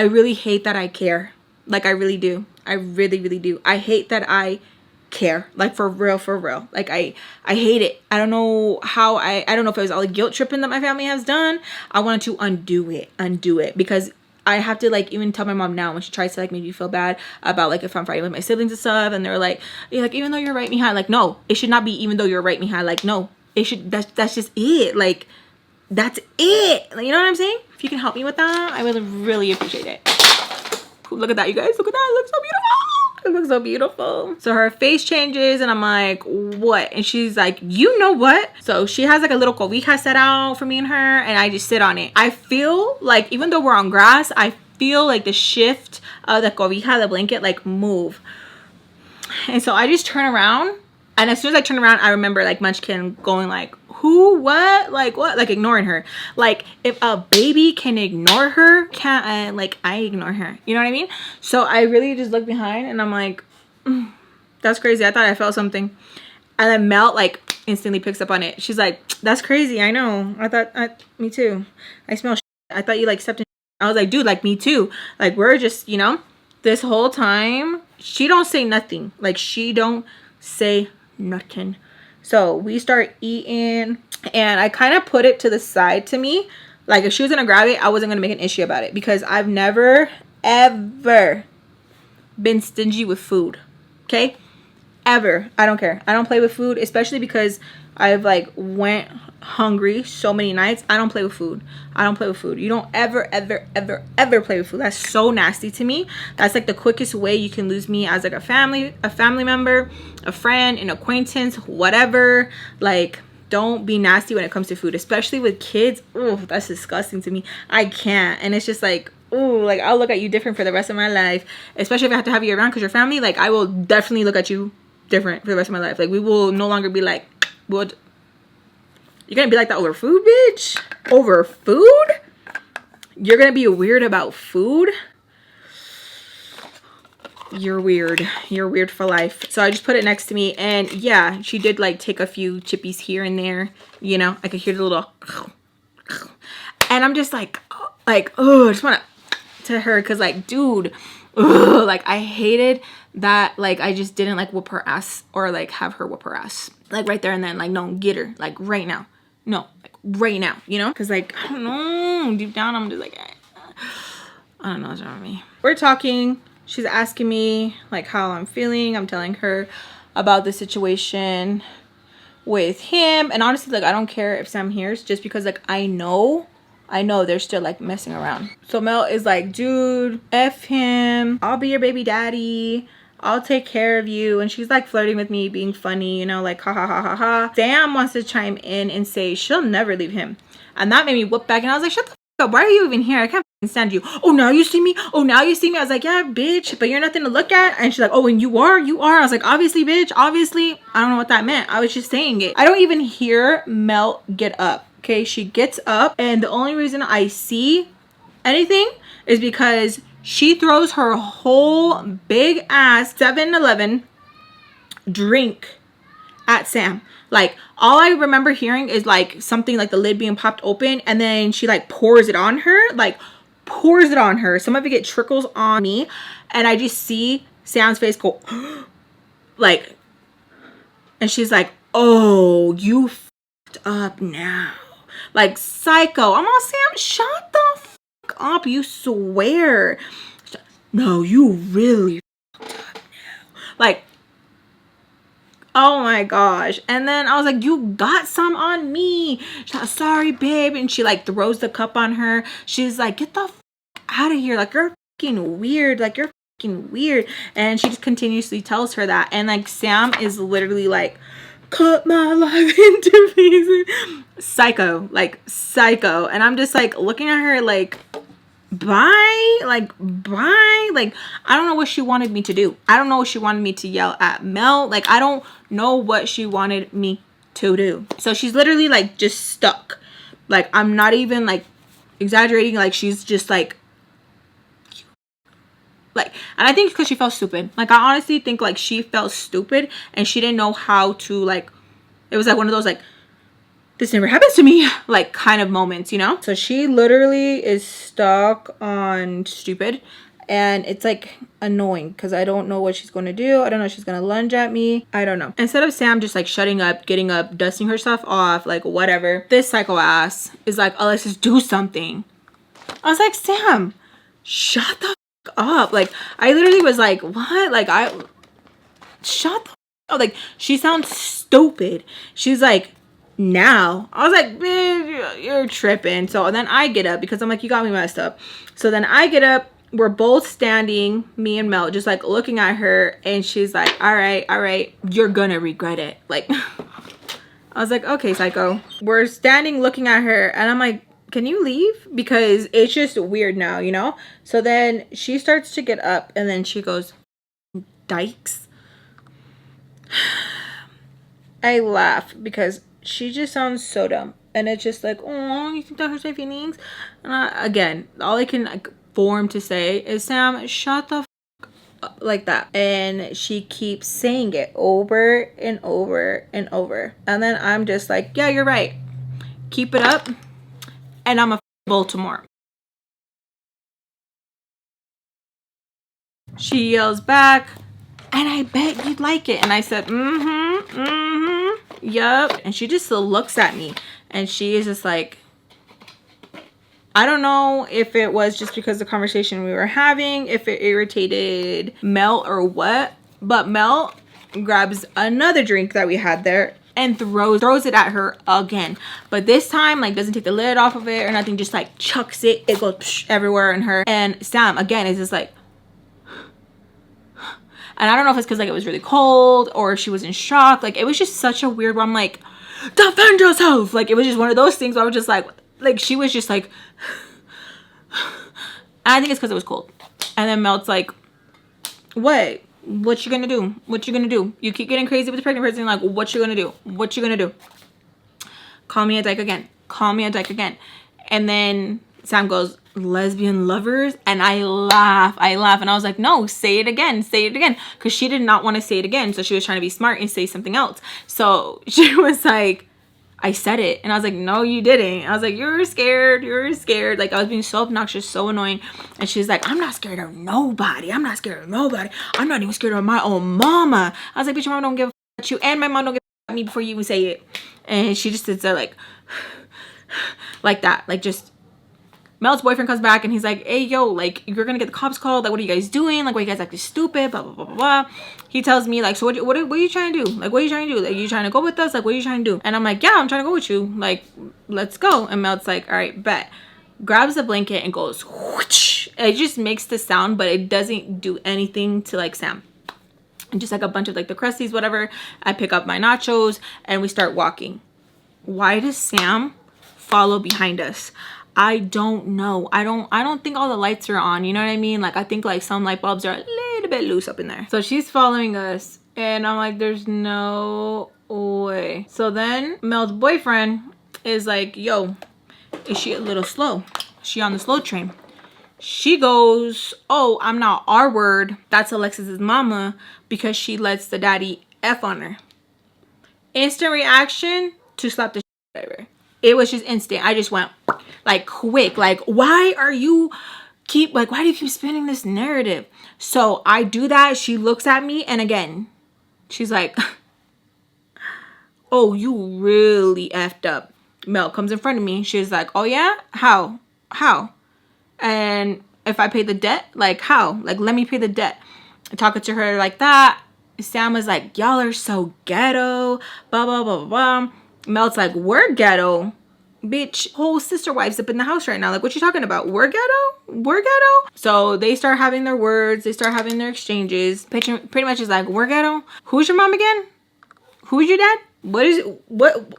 really hate that I care. Like, I really do. I really do. I hate that I care, like, for real. Like, I hate it. I don't know how. I don't know if it was all the guilt tripping that my family has done. I wanted to undo it because I have to like even tell my mom now when she tries to like make me feel bad about like if I'm fighting with my siblings and stuff, and they're like, yeah, like, even though you're right, Mija, like, no, it should not be even though you're right, Mija, like, no, it should, that's just it, like, that's it, like, you know what I'm saying? If you can help me with that, I would really appreciate it. Look at that, you guys, look at that, it looks so beautiful. It looks so beautiful. So her face changes and I'm like, what? And she's like, you know what? So she has like a little cobija set out for me and her, and I just sit on it. I feel like even though we're on grass, I feel like the shift of the cobija, the blanket, like move. And so I just turn around, and as soon as I turn around, I remember like Munchkin going like, who, what, like what, like ignoring her. Like, if a baby can ignore her, can't I, like, I ignore her, you know what I mean? So I really just look behind and I'm like, that's crazy, I thought I felt something. And then Mel like instantly picks up on it. She's like, that's crazy, I know, me too, I smell shit. I thought you like stepped in. I was like, dude, like, me too, like, we're just, you know, this whole time she don't say nothing, like, she don't say nothing. So we start eating, and I kind of put it to the side to me. Like, if she was going to grab it, I wasn't going to make an issue about it. Because I've never, ever been stingy with food. Okay? Ever. I don't care. I don't play with food. Especially because I've, like, went hungry so many nights. I don't play with food. I don't play with food. You don't ever play with food. That's so nasty to me. That's like the quickest way you can lose me as like a family member, a friend, an acquaintance, whatever. Like, don't be nasty when it comes to food, especially with kids. Oh, that's disgusting to me. I can't. And it's just like, oh, like, I'll look at you different for the rest of my life, especially if I have to have you around because you're family. Like, I will definitely look at you different for the rest of my life. Like, we will no longer be like, what? You're gonna be like that over food, bitch? Over food? You're gonna be weird about food? You're weird. You're weird for life. So I just put it next to me, and yeah, she did like take a few chippies here and there. You know, I could hear the little, and I'm just like, oh, I just want to her, cause like, dude, ugh, like, I hated that. Like, I just didn't like whoop her ass or like have her whoop her ass, like, right there and then. Like, no, get her, like, right now. No, like, right now, you know? Because, like, I don't know. Deep down, I'm just like, I don't know what's wrong with me. We're talking. She's asking me, like, how I'm feeling. I'm telling her about the situation with him. And honestly, like, I don't care if Sam hears, just because, like, I know they're still, like, messing around. So Mel is like, dude, F him. I'll be your baby daddy. I'll take care of you. And she's like flirting with me, being funny, you know, like, ha ha ha ha ha. Sam wants to chime in and say she'll never leave him. And that made me whoop back, and I was like, shut the f up. Why are you even here? I can't stand you. Oh, now you see me? Oh, now you see me? I was like, yeah, bitch, but you're nothing to look at. And she's like, oh, and you are? You are? I was like, obviously, bitch, obviously. I don't know what that meant. I was just saying it. I don't even hear Mel get up. Okay, she gets up, and the only reason I see anything is because she throws her whole big ass 7-Eleven drink at Sam. Like, all I remember hearing is like something like the lid being popped open, and then she like pours it on her, like pours it on her. Some of it trickles on me, and I just see Sam's face go like, and she's like, oh, you fucked up now. Like, psycho. I'm all, Sam, shut the fuck up. You swear. No, you really fucked up now. Like, oh my gosh. And then I was like, you got some on me. She's like, sorry, babe. And she like throws the cup on her. She's like, get the fuck out of here. Like, you're fucking weird. Like, you're fucking weird. And she just continuously tells her that. And like, Sam is literally like, cut my life into pieces. Psycho. Like, psycho. And I'm just like looking at her like, bye. Like, bye. Like, I don't know what she wanted me to do. I don't know what she wanted me to yell at Mel. Like, I don't know what she wanted me to do. So she's literally like just stuck. Like, I'm not even like exaggerating. Like, she's just like, and I think it's because she felt stupid. Like, I honestly think like she felt stupid and she didn't know how to, like, it was like one of those like, this never happens to me, like, kind of moments, you know? So she literally is stuck on stupid, and it's like annoying because I don't know what she's going to do. I don't know if she's going to lunge at me. I don't know. Instead of Sam just like shutting up, getting up, dusting herself off, like whatever, this psycho ass is like, Alexis, do something. I was like, Sam, shut the fuck up. Like, I literally was like, what? Like, shut the fuck up. Like, she sounds stupid. She's like, now. I was like, bitch, you're tripping. So then I get up because I'm like, you got me messed up. So then I get up. We're both standing, me and Mel, just like looking at her, and she's like, all right, you're gonna regret it. Like, I was like, okay, psycho. We're standing looking at her, and I'm like, can you leave? Because it's just weird now, you know? So then she starts to get up, and then she goes, dykes. I laugh because she just sounds so dumb, and it's just like, oh, you think that hurts my feelings? And again, all I can like form to say is, Sam, shut the fuck up, like that. And she keeps saying it over and over and over, and then I'm just like, yeah, you're right, keep it up, and I'm a Baltimore. She yells back, and I bet you'd like it. And I said, yup. And she just looks at me, and she is just like, I don't know if it was just because the conversation we were having, if it irritated Mel or what, but Mel grabs another drink that we had there and throws it at her again. But this time, like, doesn't take the lid off of it or nothing, just like chucks it. It goes everywhere in her. And Sam, again, is just like, and I don't know if it's because like it was really cold or if she was in shock. Like, it was just such a weird one. I'm like, defend yourself. Like, it was just one of those things where I was just like she was just like, and I think it's because it was cold. And then Mel's like, what you gonna do? What you gonna do? You keep getting crazy with the pregnant person. Like, what you gonna do? What you gonna do? Call me a dyke again. Call me a dyke again. And then Sam goes, lesbian lovers, and I laugh, and I was like, no, say it again, because she did not want to say it again, so she was trying to be smart and say something else. So she was like, I said it, and I was like, no, you didn't. I was like, you're scared, like, I was being so obnoxious, so annoying. And she's like, I'm not scared of nobody, I'm not even scared of my own mama. I was like, bitch, your mom don't give a fuck about you, and my mom don't give a fuck about me before you even say it. And she just sits there like that, like, just. Mel's boyfriend comes back and he's like, hey, yo, like, you're gonna get the cops called. Like, what are you guys doing? Like, why you guys acting stupid? Blah, blah, blah, blah, blah. He tells me, like, so what are you trying to do? Like, what are you trying to do? Like, you trying to go with us? Like, what are you trying to do? And I'm like, yeah, I'm trying to go with you. Like, let's go. And Mel's like, all right, bet. Grabs the blanket and goes, whoosh. It just makes the sound, but it doesn't do anything to, like, Sam. And just, like, a bunch of, like, the crusties, whatever. I pick up my nachos and we start walking. Why does Sam follow behind us? I don't know. I don't think all the lights are on. You know what I mean? Like, I think like some light bulbs are a little bit loose up in there. So she's following us and I'm like, there's no way. So then Mel's boyfriend is like, yo, is she a little slow? Is she on the slow train? She goes, oh, I'm not R word. That's Alexis's mama because she lets the daddy F on her. Instant reaction to slap the shit out of her. It was just instant. I just went like quick. Like, why do you keep spinning this narrative? So I do that. She looks at me and again, she's like, oh, you really effed up. Mel comes in front of me. She's like, oh yeah? How? And if I pay the debt, like how? Like, let me pay the debt. I'm talking to her like that. Sam was like, y'all are so ghetto. Blah, blah, blah, blah. Mel's like, we're ghetto. Bitch, whole sister wives up in the house right now. Like, what you talking about? We're ghetto? We're ghetto? So they start having their words. They start having their exchanges. Pretty much is like, we're ghetto? Who's your mom again? Who's your dad? What?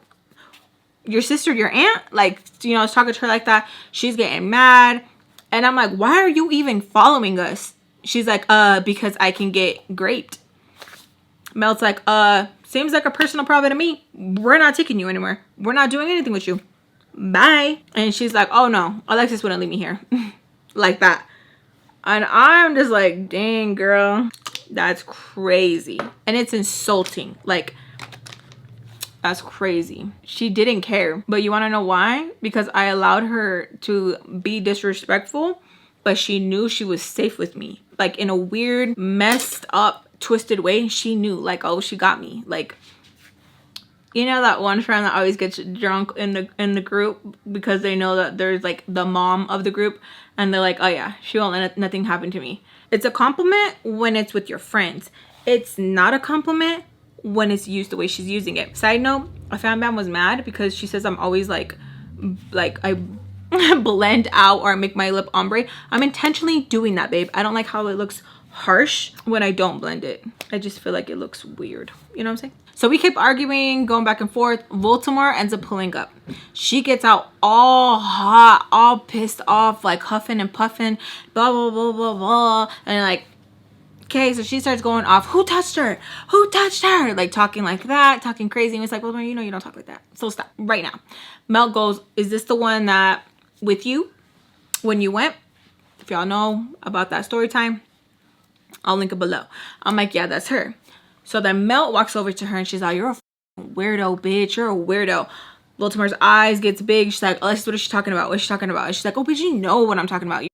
Your sister, your aunt? Like, you know, I was talking to her like that. She's getting mad. And I'm like, why are you even following us? She's like, because I can get graped. Mel's like, seems like a personal problem to me. We're not taking you anywhere. We're not doing anything with you. Bye. And she's like, oh no, Alexis wouldn't leave me here. Like that. And I'm just like, dang girl, that's crazy. And it's insulting. Like, that's crazy. She didn't care. But you want to know why? Because I allowed her to be disrespectful, but she knew she was safe with me. Like, in a weird, messed up, twisted way, she knew, like, oh, she got me. Like, you know that one friend that always gets drunk in the group because they know that there's like the mom of the group and they're like, oh yeah, she won't let nothing happen to me. It's a compliment when it's with your friends. It's not a compliment when it's used the way she's using it. Side note, a FAMBAM was mad because she says I'm always like I blend out or make my lip ombre. I'm intentionally doing that, babe. I don't like how it looks harsh when I don't blend it. I just feel like it looks weird. You know what I'm saying? So we keep arguing, going back and forth. Baltimore ends up pulling up. She gets out all hot, all pissed off, like huffing and puffing, blah, blah, blah, blah, blah. And like, okay, so she starts going off. Who touched her? Who touched her? Like talking like that, talking crazy. And it's like, well, you know you don't talk like that. So stop right now. Mel goes, is this the one that with you when you went? If y'all know about that story time, I'll link it below. I'm like, yeah, that's her. So then Mel walks over to her and she's like, you're a weirdo, bitch. You're a weirdo. Baltimore's eyes gets big. She's like, Alexis, what is she talking about? What is she talking about? And she's like, oh, bitch, you know what I'm talking about. You're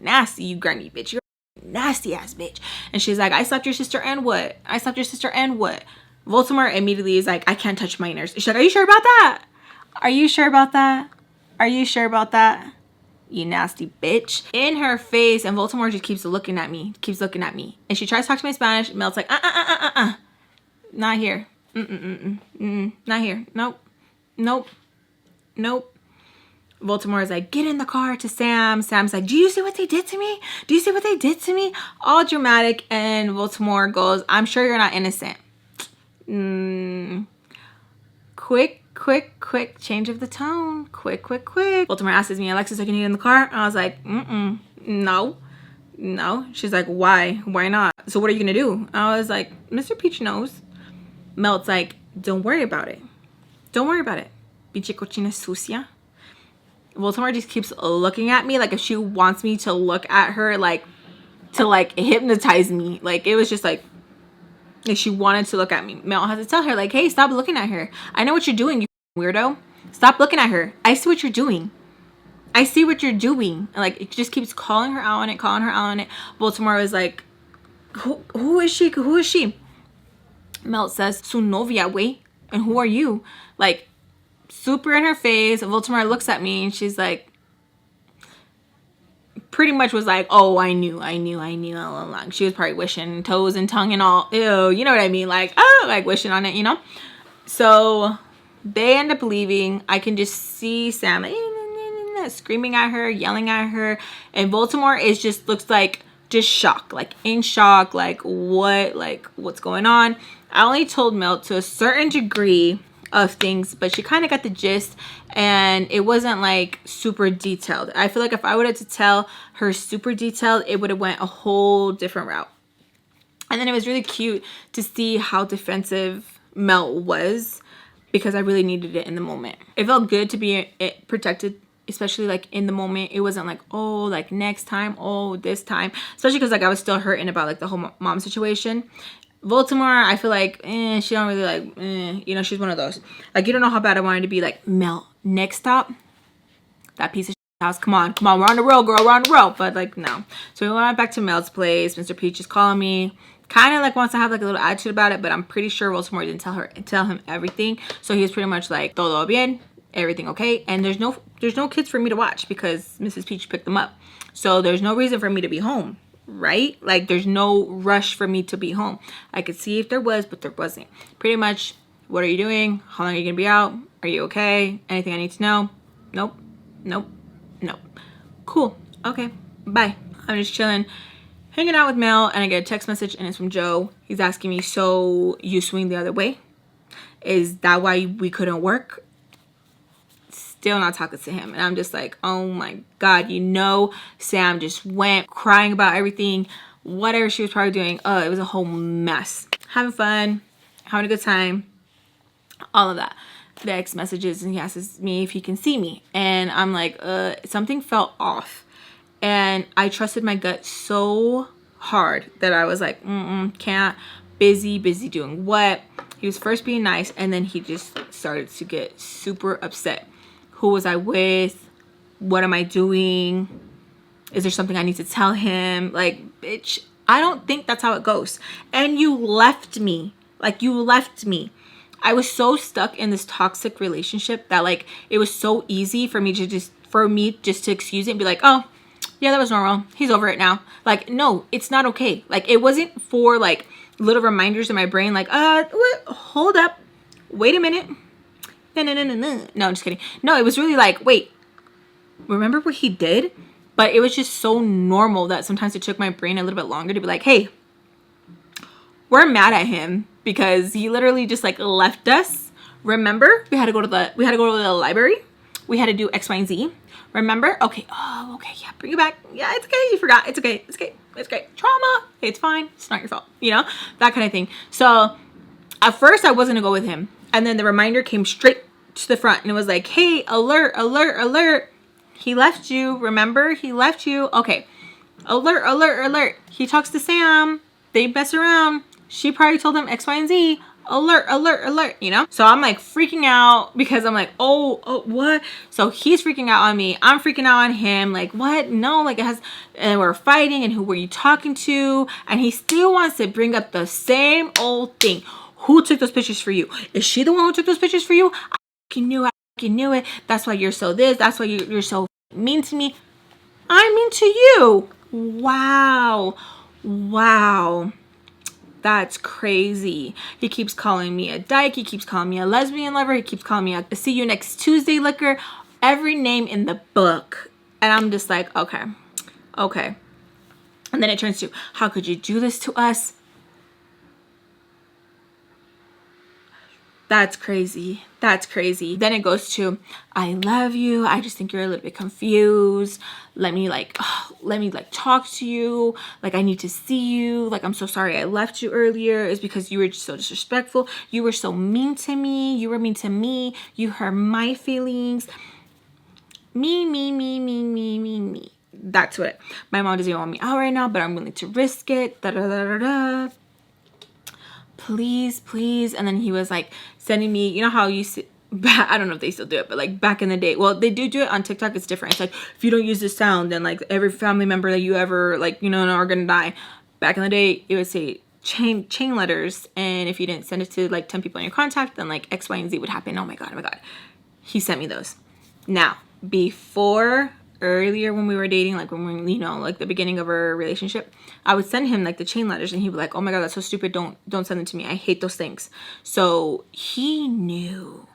nasty, you grimy bitch. You're a nasty ass bitch. And she's like, I slapped your sister and what? I slapped your sister and what? Baltimore immediately is like, I can't touch minors. She's like, are you sure about that? Are you sure about that? Are you sure about that? You nasty bitch. In her face, and Baltimore just keeps looking at me. And she tries to talk to me in Spanish. Mel's like, not here. Not here. Nope. Baltimore is like, get in the car to Sam. Sam's like, do you see what they did to me? Do you see what they did to me? All dramatic. And Baltimore goes, I'm sure you're not innocent. Quick change of the tone. Quick. Baltimore asks me, Alexis, I can you get in the car? And I was like, no. She's like, why not? So what are you gonna do? I was like, Mr. Peach knows. Mel's like, don't worry about it. Pinche cochina sucia. Baltimore just keeps looking at me like if she wants me to look at her, like to like hypnotize me. Like it was just like she wanted to look at me. Mel has to tell her like, hey, stop looking at her. I know what you're doing, you weirdo. Stop looking at her. I see what you're doing. And like it just keeps calling her out on it. Baltimore was like, who is she? Mel says, su novia, wey. And who are you? Like super in her face. Baltimore looks at me and she's like, pretty much was like, oh, I knew all along. She was probably wishing toes and tongue and all. Ew, you know what I mean? Like, oh, like wishing on it, you know? So they end up leaving. I can just see Sam screaming at her, yelling at her. And Baltimore is just looks like just shocked, like in shock, like what's going on? I only told Mel to a certain degree of things, but she kind of got the gist, and it wasn't like super detailed. I feel like if I would have to tell her super detailed, it would have went a whole different route. And then it was really cute to see how defensive Mel was, because I really needed it in the moment. It felt good to be protected, especially like in the moment. It wasn't like, oh, like next time, oh, this time, especially because like I was still hurting about like the whole mom situation. Baltimore, I feel like she don't really like, you know, she's one of those, like, you don't know how bad I wanted to be like, Mel, next stop, that piece of house, come on, we're on the road, girl, we're on the road. But like, no. So we went back to Mel's place. Mr. Peach is calling me, kind of like wants to have like a little attitude about it, but I'm pretty sure Baltimore didn't tell him everything. So he was pretty much like, todo bien, everything okay. And there's no kids for me to watch because Mrs. Peach picked them up, so there's no reason for me to be home, right? Like, there's no rush for me to be home. I could see if there was, but there wasn't. Pretty much, what are you doing? How long are you gonna be out? Are you okay? Anything I need to know? Nope, nope, nope. Cool, okay, bye. I'm just chilling, hanging out with Mel, and I get a text message, and it's from Joe. He's asking me, so you swing the other way? Is that why we couldn't work? Still not talking to him. And I'm just like, oh my God, you know, Sam just went crying about everything, whatever she was probably doing. Oh, it was a whole mess. Having fun, having a good time, all of that. The ex messages, and he asks me if he can see me. And I'm like, something felt off. And I trusted my gut so hard that I was like, can't. Busy doing what? He was first being nice, and then he just started to get super upset. Who was I with? What am I doing? Is there something I need to tell him? Like, bitch, I don't think that's how it goes. And you left me. Like, you left me. I was so stuck in this toxic relationship that like it was so easy for me to just to excuse it and be like, oh yeah, that was normal, he's over it now. Like, no, it's not okay. Like, it wasn't for like little reminders in my brain like, hold up, wait a minute. No, I'm just kidding. No, it was really like, wait, remember what he did? But it was just so normal that sometimes it took my brain a little bit longer to be like, hey, we're mad at him because he literally just like left us. Remember, we had to go to the library. We had to do X, Y, and Z. Remember? Okay. Oh, okay. Yeah, bring it back. Yeah, it's okay. You forgot. It's okay. It's okay. It's great. Trauma. It's fine. It's not your fault. You know, that kind of thing. So at first I wasn't gonna go with him. And then the reminder came straight to the front, and it was like, hey, alert, alert, alert. He left you. Remember? He left you. Okay. Alert, alert, alert. He talks to Sam. They mess around. She probably told him X, Y, and Z. Alert, alert, alert, you know? So I'm like freaking out because I'm like, oh, what? So he's freaking out on me. I'm freaking out on him. Like, what? No, like, it has, and we're fighting, and who were you talking to? And he still wants to bring up the same old thing. Who took those pictures for you? Is she the one who took those pictures for you? I knew it. That's why you're so this. That's why you're so mean to me. I'm mean to you. Wow. That's crazy. He keeps calling me a dyke. He keeps calling me a lesbian lover. He keeps calling me a see you next Tuesday licker. Every name in the book. And I'm just like, okay. And then it turns to, how could you do this to us? That's crazy. Then it goes to, I love you. I just think you're a little bit confused. Let me talk to you. Like, I need to see you. Like, I'm so sorry I left you earlier. It's because you were just so disrespectful. You were so mean to me. You were mean to me. You hurt my feelings. Me. That's what my mom doesn't want me out right now, but I'm willing to risk it. Please. And then he was like sending me, you know how you see, I don't know if they still do it, but like back in the day, well, they do it on TikTok. It's different. It's like, if you don't use this sound, then like every family member that you ever like, you know, are gonna die. Back in the day, it would say chain letters, and if you didn't send it to like 10 people in your contact, then like X, Y, and Z would happen. Oh my god. He sent me those. Now, before, earlier when we were dating, like when we, you know, like the beginning of our relationship, I would send him like the chain letters, and he'd be like, oh my god, that's so stupid, don't send them to me, I hate those things. So he knew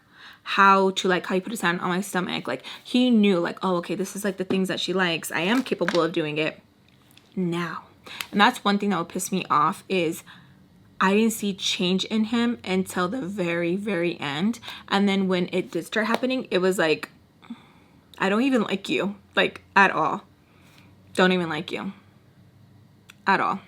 how to, like, how you put his hand on my stomach. Like, he knew, like, oh, okay, this is like the things that she likes. I am capable of doing it now. And that's one thing that would piss me off, is I didn't see change in him until the very, very end. And then when it did start happening, it was like, I don't even like you, like at all. Don't even like you at all.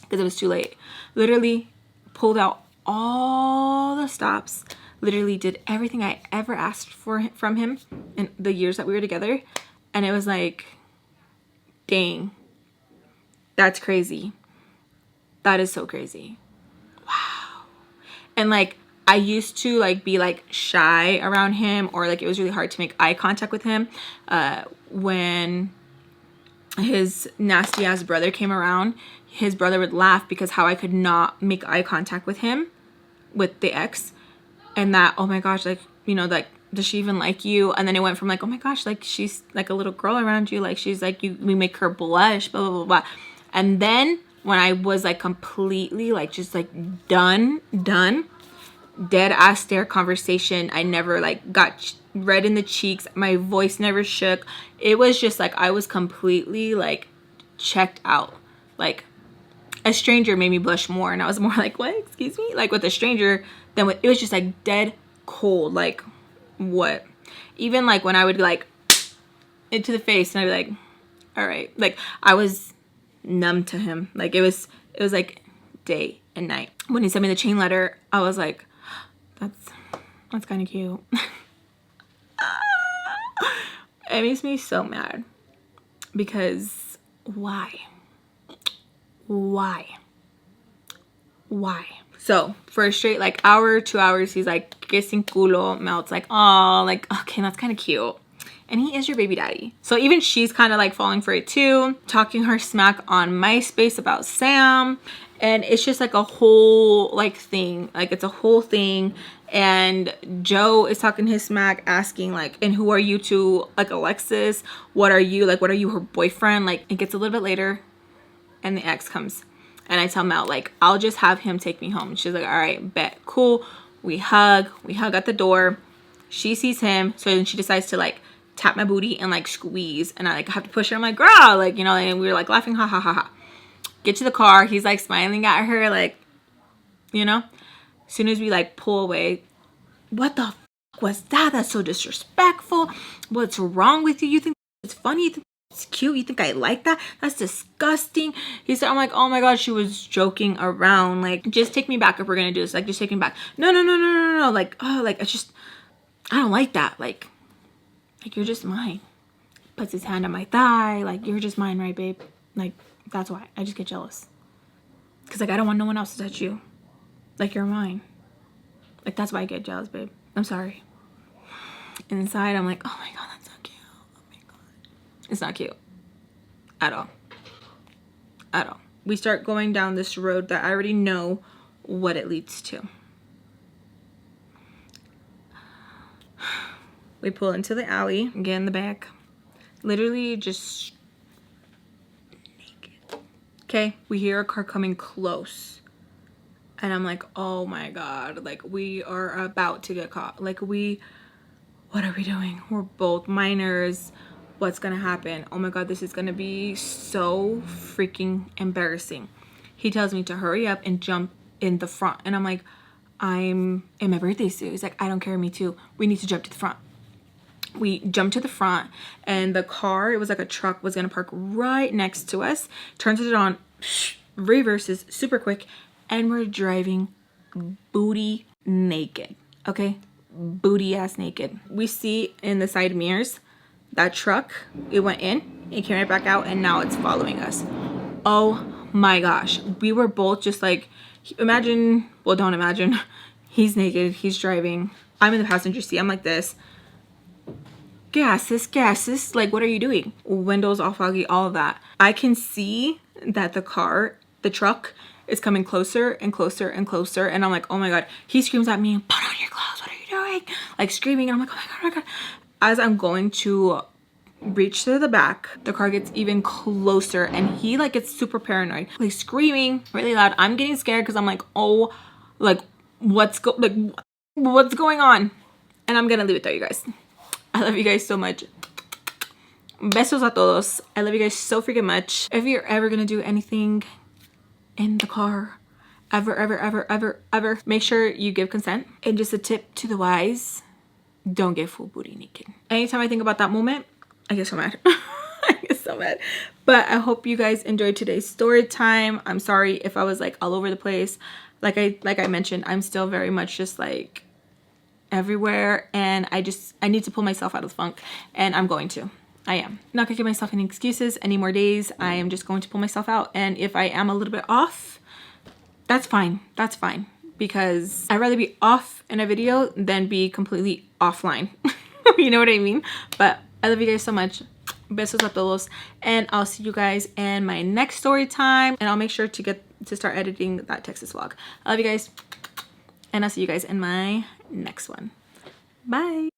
Because it was too late. Literally pulled out all the stops. Literally did everything I ever asked for from him in the years that we were together. And it was like, dang, that's crazy. That is so crazy. Wow. And like, I used to like be like shy around him, or like it was really hard to make eye contact with him when his nasty ass brother came around. His brother would laugh because how I could not make eye contact with him, with the ex, and that, oh my gosh, like, you know, like, does she even like you? And then it went from like, oh my gosh, like she's like a little girl around you, like she's like, we make her blush, blah blah blah blah. And then when I was like completely like just like done dead ass stare conversation, I never like got red in the cheeks, my voice never shook. It was just like I was completely like checked out. Like a stranger made me blush more, and I was more like, what, excuse me? Like with a stranger, then with, it was just like dead cold. Like what? Even like when I would like into the face and I'd be like, all right, like I was numb to him. Like it was like day and night. When he sent me the chain letter, I was like, that's kind of cute. It makes me so mad because why? So for a straight like hour, 2 hours, he's like kissing culo, Melt's like, oh, like, okay, that's kind of cute. And he is your baby daddy. So even she's kind of like falling for it too, talking her smack on MySpace about Sam. And it's just like a whole like thing, like it's a whole thing. And Joe is talking his smack, asking like, and who are you to like Alexis? What are you, like, what are you, her boyfriend? Like it gets a little bit later and the ex comes. And I tell Mel, like, I'll just have him take me home. She's like, all right, bet, cool. We hug at the door. She sees him. So then she decides to like tap my booty and like squeeze. And I like have to push her. I'm like, girl, like, you know, and we were like laughing, ha ha ha ha. Get to the car. He's like smiling at her, like, you know. As soon as we like pull away, what the fuck was that? That's so disrespectful. What's wrong with you? You think it's funny? You think it's cute? You think I like that? That's disgusting. He said, I'm like, oh my god, she was joking around. Like, just take me back if we're gonna do this. Like, just take me back. No. Like, oh, like, it's just, I don't like that. Like you're just mine. Puts his hand on my thigh. Like, you're just mine, right, babe? Like, that's why I just get jealous. Cause like I don't want no one else to touch you. Like you're mine. Like that's why I get jealous, babe. I'm sorry. Inside I'm like, oh my god, that's not cute. Oh my god. It's not cute. At all. At all. We start going down this road that I already know what it leads to. We pull into the alley, get in the back. Literally just naked. Okay, we hear a car coming close. And I'm like, oh my god, like we are about to get caught. Like what are we doing? We're both minors. What's gonna happen? Oh my god, this is gonna be so freaking embarrassing. He tells me to hurry up and jump in the front. And I'm like, I'm in my birthday suit. He's like, I don't care, me too. We need to jump to the front. We jumped to the front and the car, it was like a truck, was gonna park right next to us. Turns it on, reverses super quick, and we're driving booty naked. Okay, booty ass naked. We see in the side mirrors that truck, it went in, it came right back out, and now it's following us. Oh my gosh, we were both just like, imagine, well, don't imagine, he's naked, he's driving, I'm in the passenger seat, I'm like this. Gases, like what are you doing? Windows all foggy, all of that. I can see that the truck is coming closer and closer and closer, and I'm like, oh my god. He screams at me, put on your clothes, what are you doing? Like screaming, and I'm like, oh my god. As I'm going to reach to the back, the car gets even closer, and he like gets super paranoid, like screaming really loud. I'm getting scared because I'm like, oh, like what's going on? And I'm gonna leave it there, you guys. I love you guys so much. Besos a todos. I love you guys so freaking much. If you're ever gonna do anything in the car ever, ever, ever, ever, ever. Make sure you give consent. And just a tip to the wise, don't get full booty naked. Anytime I think about that moment, I get so mad. I get so mad. But I hope you guys enjoyed today's story time. I'm sorry if I was like all over the place. Like I mentioned, I'm still very much just like everywhere, and I need to pull myself out of the funk, and I'm going to. I am not gonna give myself any excuses any more days. I am just going to pull myself out, and if I am a little bit off, that's fine. That's fine, because I'd rather be off in a video than be completely offline. You know what I mean? But I love you guys so much. Besos a todos, and I'll see you guys in my next story time, and I'll make sure to start editing that Texas vlog. I love you guys, and I'll see you guys in my next one. Bye.